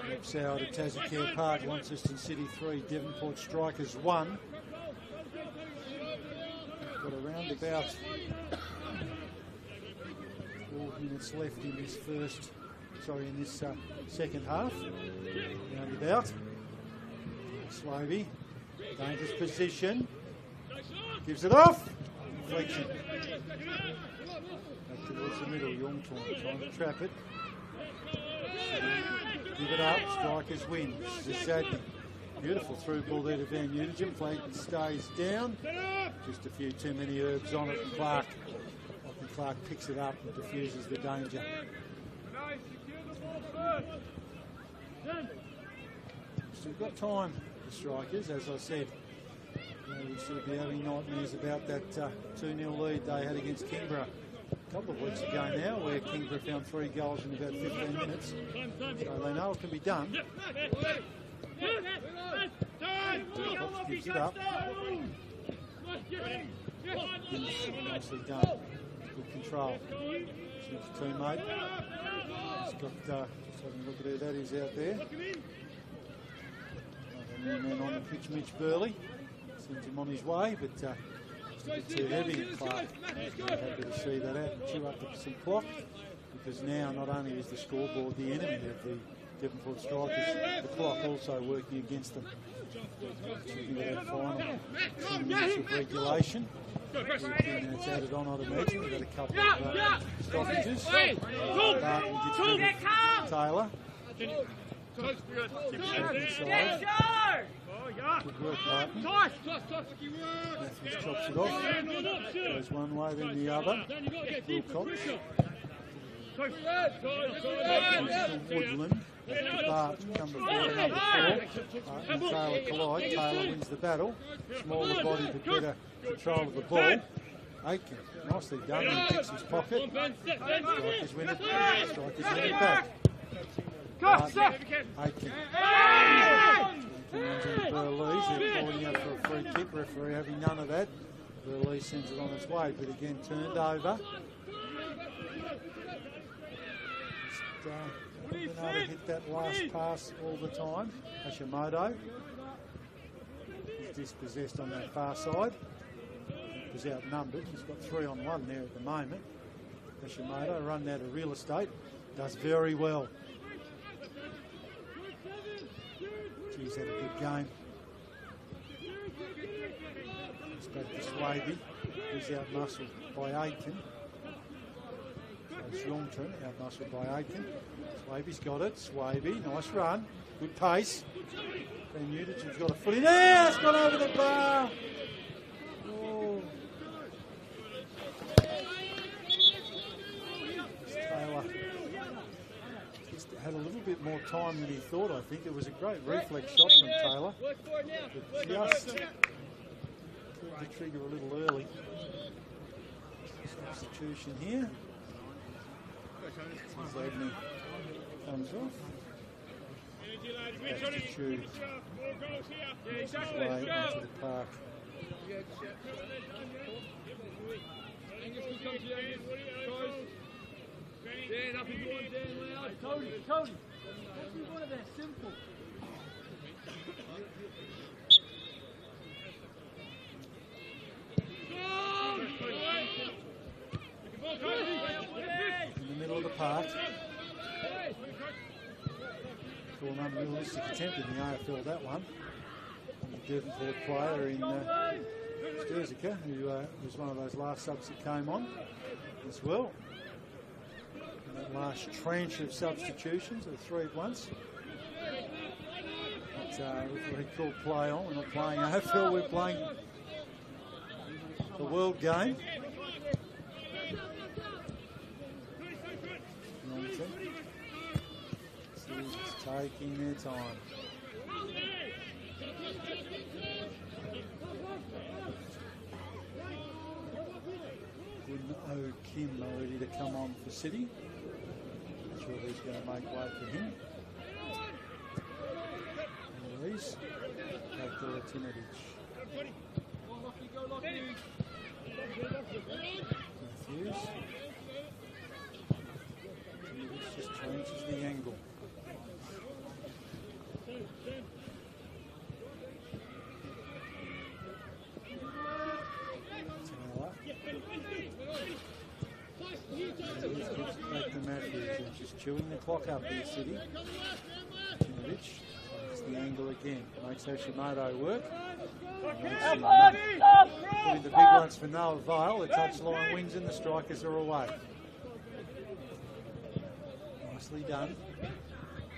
Next out at Tasmania Park, Launceston City 3, Devonport Strikers 1. Got around about 4 minutes left in this in this second half. Roundabout. Slavey, dangerous position. Gives it off. Deflection. Back towards the middle. Youngtorn trying to trap it. Give it up. Strikers win. Zadnik. Beautiful through ball there to Van Newton. Flag stays down. Just a few too many herbs on it. And Clark picks it up and diffuses the danger. Still got time, the Strikers, as I said. They would sort of be having nightmares about that 2-0 lead they had against Kingborough a couple of weeks ago now, where Kingborough found 3 goals in about 15 minutes. So they know it can be done. Wilcox gives it up. Nicely done. Good control. His teammate. He's got, just having a look at who that is out there. Another new man on the pitch, Mitch Burley. Sends him on his way, but just a bit too heavy. And Clark is very happy to see that out and chew up some clock, because now not only is the scoreboard the enemy of the Devonport Strikers, the clock also working against them. Looking at that final 10 minutes of regulation. 15 minutes added on, I'd imagine. We've got a couple of stoppages. Barton gets rid of Taylor. Inside. Good work, Barton. Matthews chops it off. Goes one way, then the other. Wilcox. Woodland. Bart come before number 4. And Taylor collide. Taylor wins the battle. Smaller body but better control of the ball. Aitken, nicely done. He picks his pocket. Strikers win it. Strikers win it back. Aitken. Runs into Burlees. They're calling out for a free kick. Referee having none of that. Burlees sends it on its way, but again turned over. Been able to hit that last pass all the time. Hashimoto is dispossessed on that far side. He's outnumbered. He's got 3 on 1 there at the moment. Hashimoto run out of real estate. Does very well. He's had a good game. It's back to Swaby. He's out-muscled by Aitken. It's Longton, out-muscled by Aitken. Swaby's got it. Swaby, nice run. Good pace. Van Newton's got a foot in there. It's gone over the bar. Oh. Taylor just had a little bit more time than he thought, I think. It was a great reflex shot from Taylor. But just pulled the trigger a little early. Substitution here. Zadney comes off. Substitute. Makes his way into the park. Tony, every one of them simple. In the middle of the park. For an unrealistic attempt in the AFL, that one. And the Devonport player in Sturzica, who was one of those last subs that came on as well. And that last tranche of substitutions, the 3 at once. But we call play on. We're not playing AFL, we're playing the world game. It's taking their time. Good Kim ready to come on for City. Not sure who's going to make way for him. Louise. Back to Tinidich. Matthews. Tinidich just changes the angle. Back to Matthews, who's just chewing the clock up here, City. Tinidich takes the angle again, makes Hashimoto work. Putting the big ones for no avail. The touchline wins and the strikers are away. Nicely done.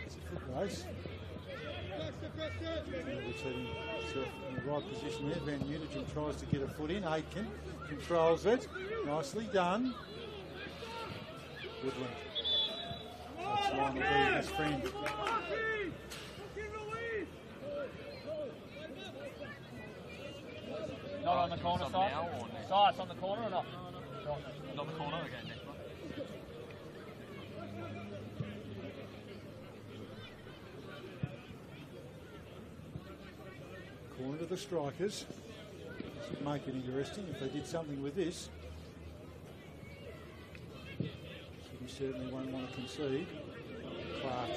It's a foot race. Tinidich setting himself in the right position there. Van Newton tries to get a foot in. Aitken controls it. Nicely done. Woodland. Touchline will be his friend. Not on the corner side? Sides on the corner or not? Not the corner again, next one. Corner to the strikers. This would make it interesting if they did something with this. You certainly won't want to concede. Clark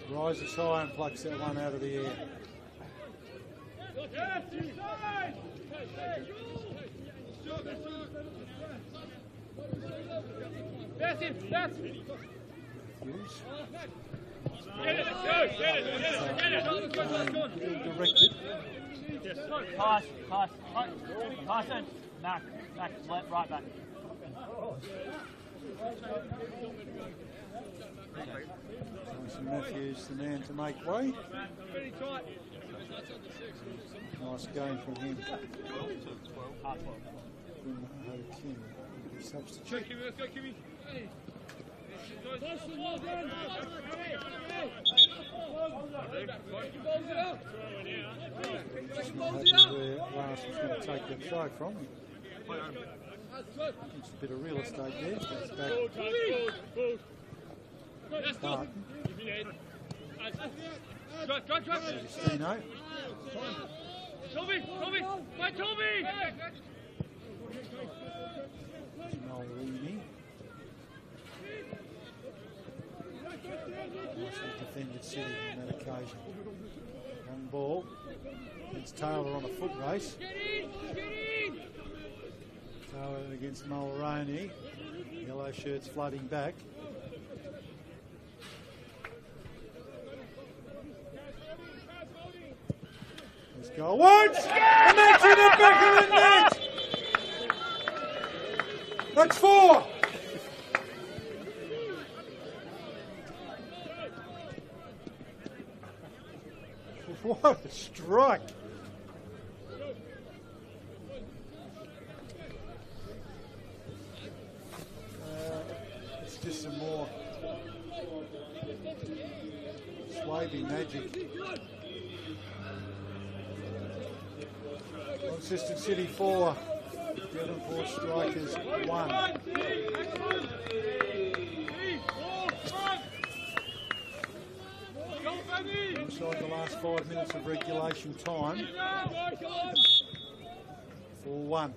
rises high and plucks that one out of the air. That's it, that's it. Directed. Pass. Pass it. Back, left, right back. Jason Matthews, the man to make way. Nice game from him. Kim, substitute. Where Lars was going to take the throw from. It's a bit of real estate there. Goes back. Barton. Agostino. Mulroney. Nicely defended City on that occasion. Long ball. It's Taylor on a foot race. Taylor against Mulroney. Yellow shirts flooding back. Let's go once! And that's in the back of the net! That's 4! What a strike! It's just some more swaving magic. Launceston City 4, Devonport Strikers 1. Inside the last 5 minutes of regulation time, 4-1.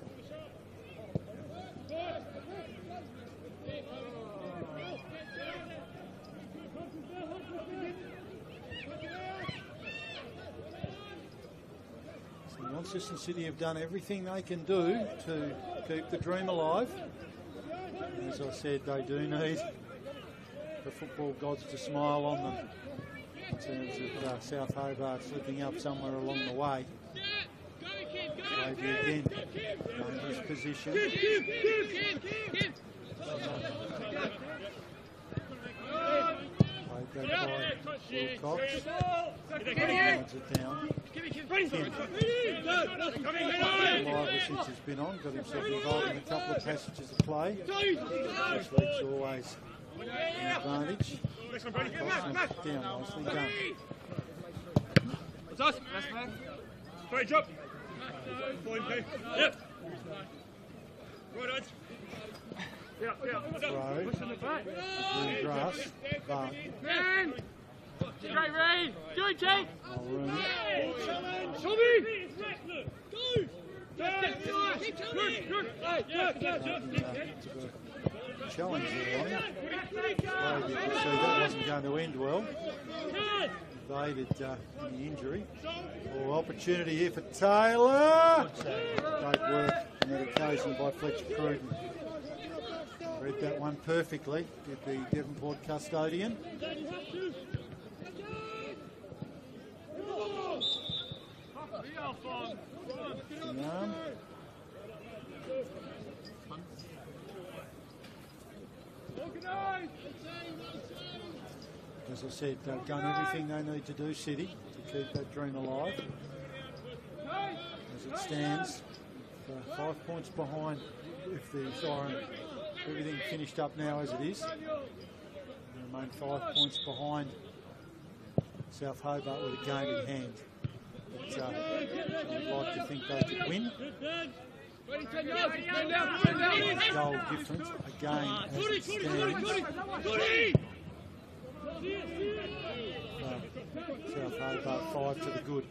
Launceston City have done everything they can do to keep the dream alive. As I said, they do need the football gods to smile on them in terms of South Hobart slipping up somewhere along the way. Maybe again, dangerous position. Played back by Wilcox. Rides it down. Lively since he's been on, got himself involved in a couple of passages of play. This week's always an advantage. Down nicely done. What's us? That's man. Straight drop. Yep. Right on. Yeah. Throw. Push in the back. Green grass. But Straight read. Do it, Jake. Mulroney. Tommy. Go. Good. Challenge there on him. You can see that wasn't going to end well. Evaded any injury. Oh, opportunity here for Taylor. Great work on that occasion by Fletcher Cruden. Read that one perfectly. Get the Devonport custodian. As I said, they've done everything they need to do, City, to keep that dream alive. As it stands, 5 points behind if the siren, everything finished up now as it is. They remain 5 points behind South Hobart with a game in hand. But I'd like to think they could win. Goal difference again as it stands. South Hobart 5 to the good.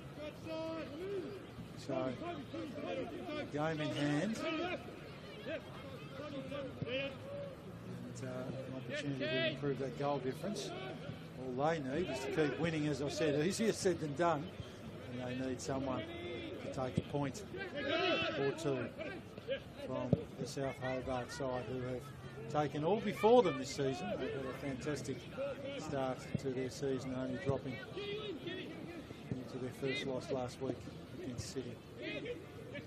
So, game in hand. And an opportunity to improve that goal difference. All they need is to keep winning, as I said, easier said than done. And they need someone to take a point or two from the South Hobart side, who have taken all before them this season. They've had a fantastic start to their season, only dropping into their first loss last week against City.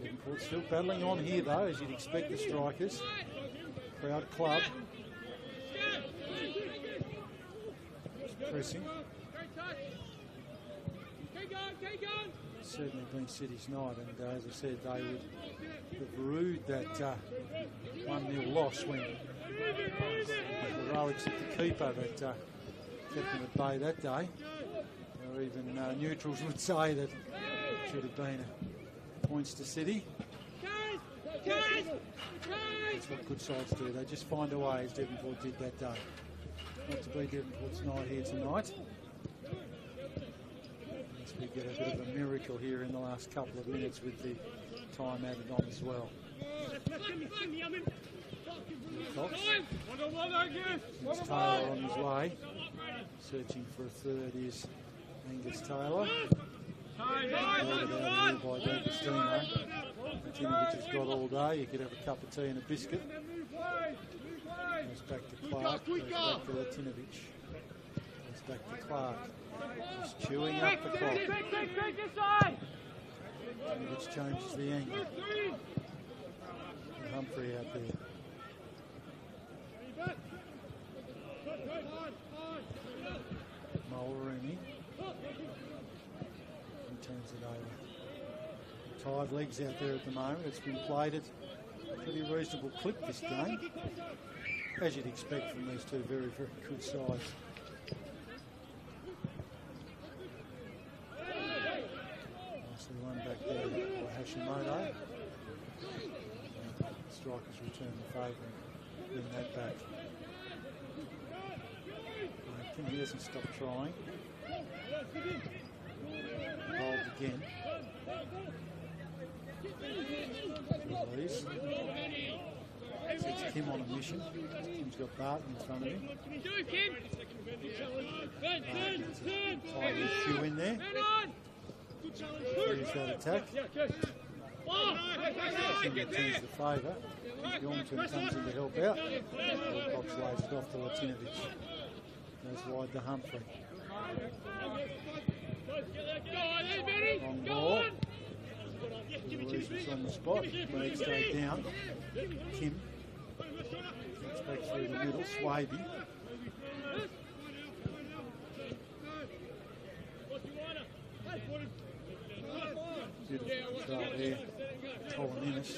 Devonport still battling on here though, as you'd expect the Strikers. Proud club. Just pressing. certainly been City's night, and as I said, they would have rued that 1-0 loss when the heroics of the keeper that kept them at bay that day. Or even neutrals would say that it should have been points to City. That's what good sides do. They just find a way, as Devonport did that day. Not to be Devonport's night here tonight. As we get a bit of a miracle here in the last couple of minutes with the time added on as well. Cox. It's Taylor on his way. Searching for a third is Angus Taylor. Ordered out here by D'Agostino. Martinovic has got all day. You could have a cup of tea and a biscuit. Goes back to Clark. Goes back to Martinovic. Goes back to Clark. Just chewing up the clock. Martinovic changes the angle. And Humphrey out there. Mulrooney. He turns it over. Tired legs out there at the moment. It's been played at a pretty reasonable clip this game, as you'd expect from these two very, very good sides. Nicely run back there by Hashimoto. Strikers return the favour and bring that back. He hasn't stopped trying. Rolled again. Release. It's Kim on a mission. Kim's got Barton in front of him. Tight issue in there. Here's that attack. Kim returns the favour. Yormton comes in to help out. Wilcox lays it off to Martinovic. Goes wide to Humphrey. Long ball. Louise was on the spot. Leg stayed down. Kim gets back through the middle. Swaby. Beautiful control there. Colin Ennis.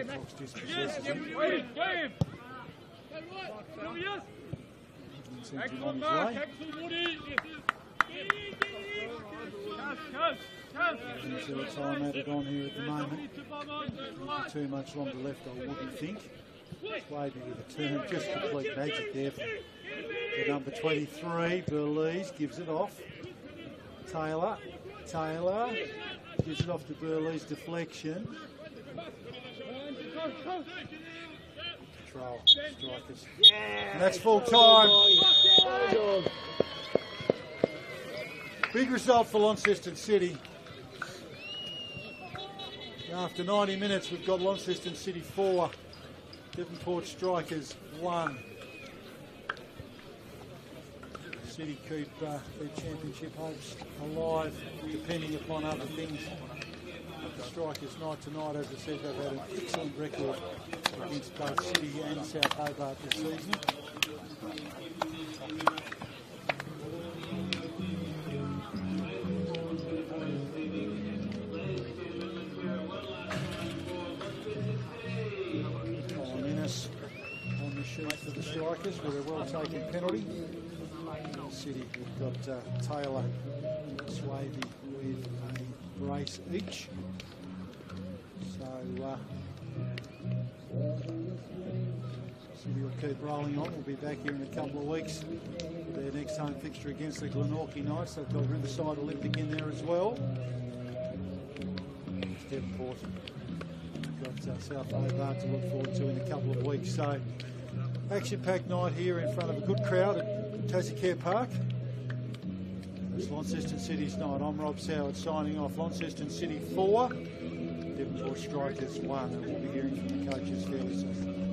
Fox dispossesses him. Sends him on his way. There's a time added on here at the moment. Not too much longer left, I wouldn't think. Swaby with a turn, just complete magic there from the number 23. Burlees gives it off. Taylor gives it off to Burlees, deflection. Control, strikers. And that's full time. Big result for Launceston City. After 90 minutes, we've got Launceston City 4, Devonport Strikers 1. City keep their championship hopes alive, depending upon other things. The Strikers night to night, as I said, they've had an excellent record against both City and South Hobart this season. Colin Ennis on the sheet for the Strikers with a well-taken penalty. City, we've got Taylor and Swaby with a brace each. So City will keep rolling on. We'll be back here in a couple of weeks. Their next home fixture against the Glenorchy Knights. They've got Riverside Olympic in there as well. It's Devonport. We've got South Hobart to look forward to in a couple of weeks. So action-packed night here in front of a good crowd at Tasmania Park. It's Launceston City's night. I'm Rob Soward signing off. Launceston City 4, Devonport Strikers 1, and we'll be hearing from the coaches fairly soon.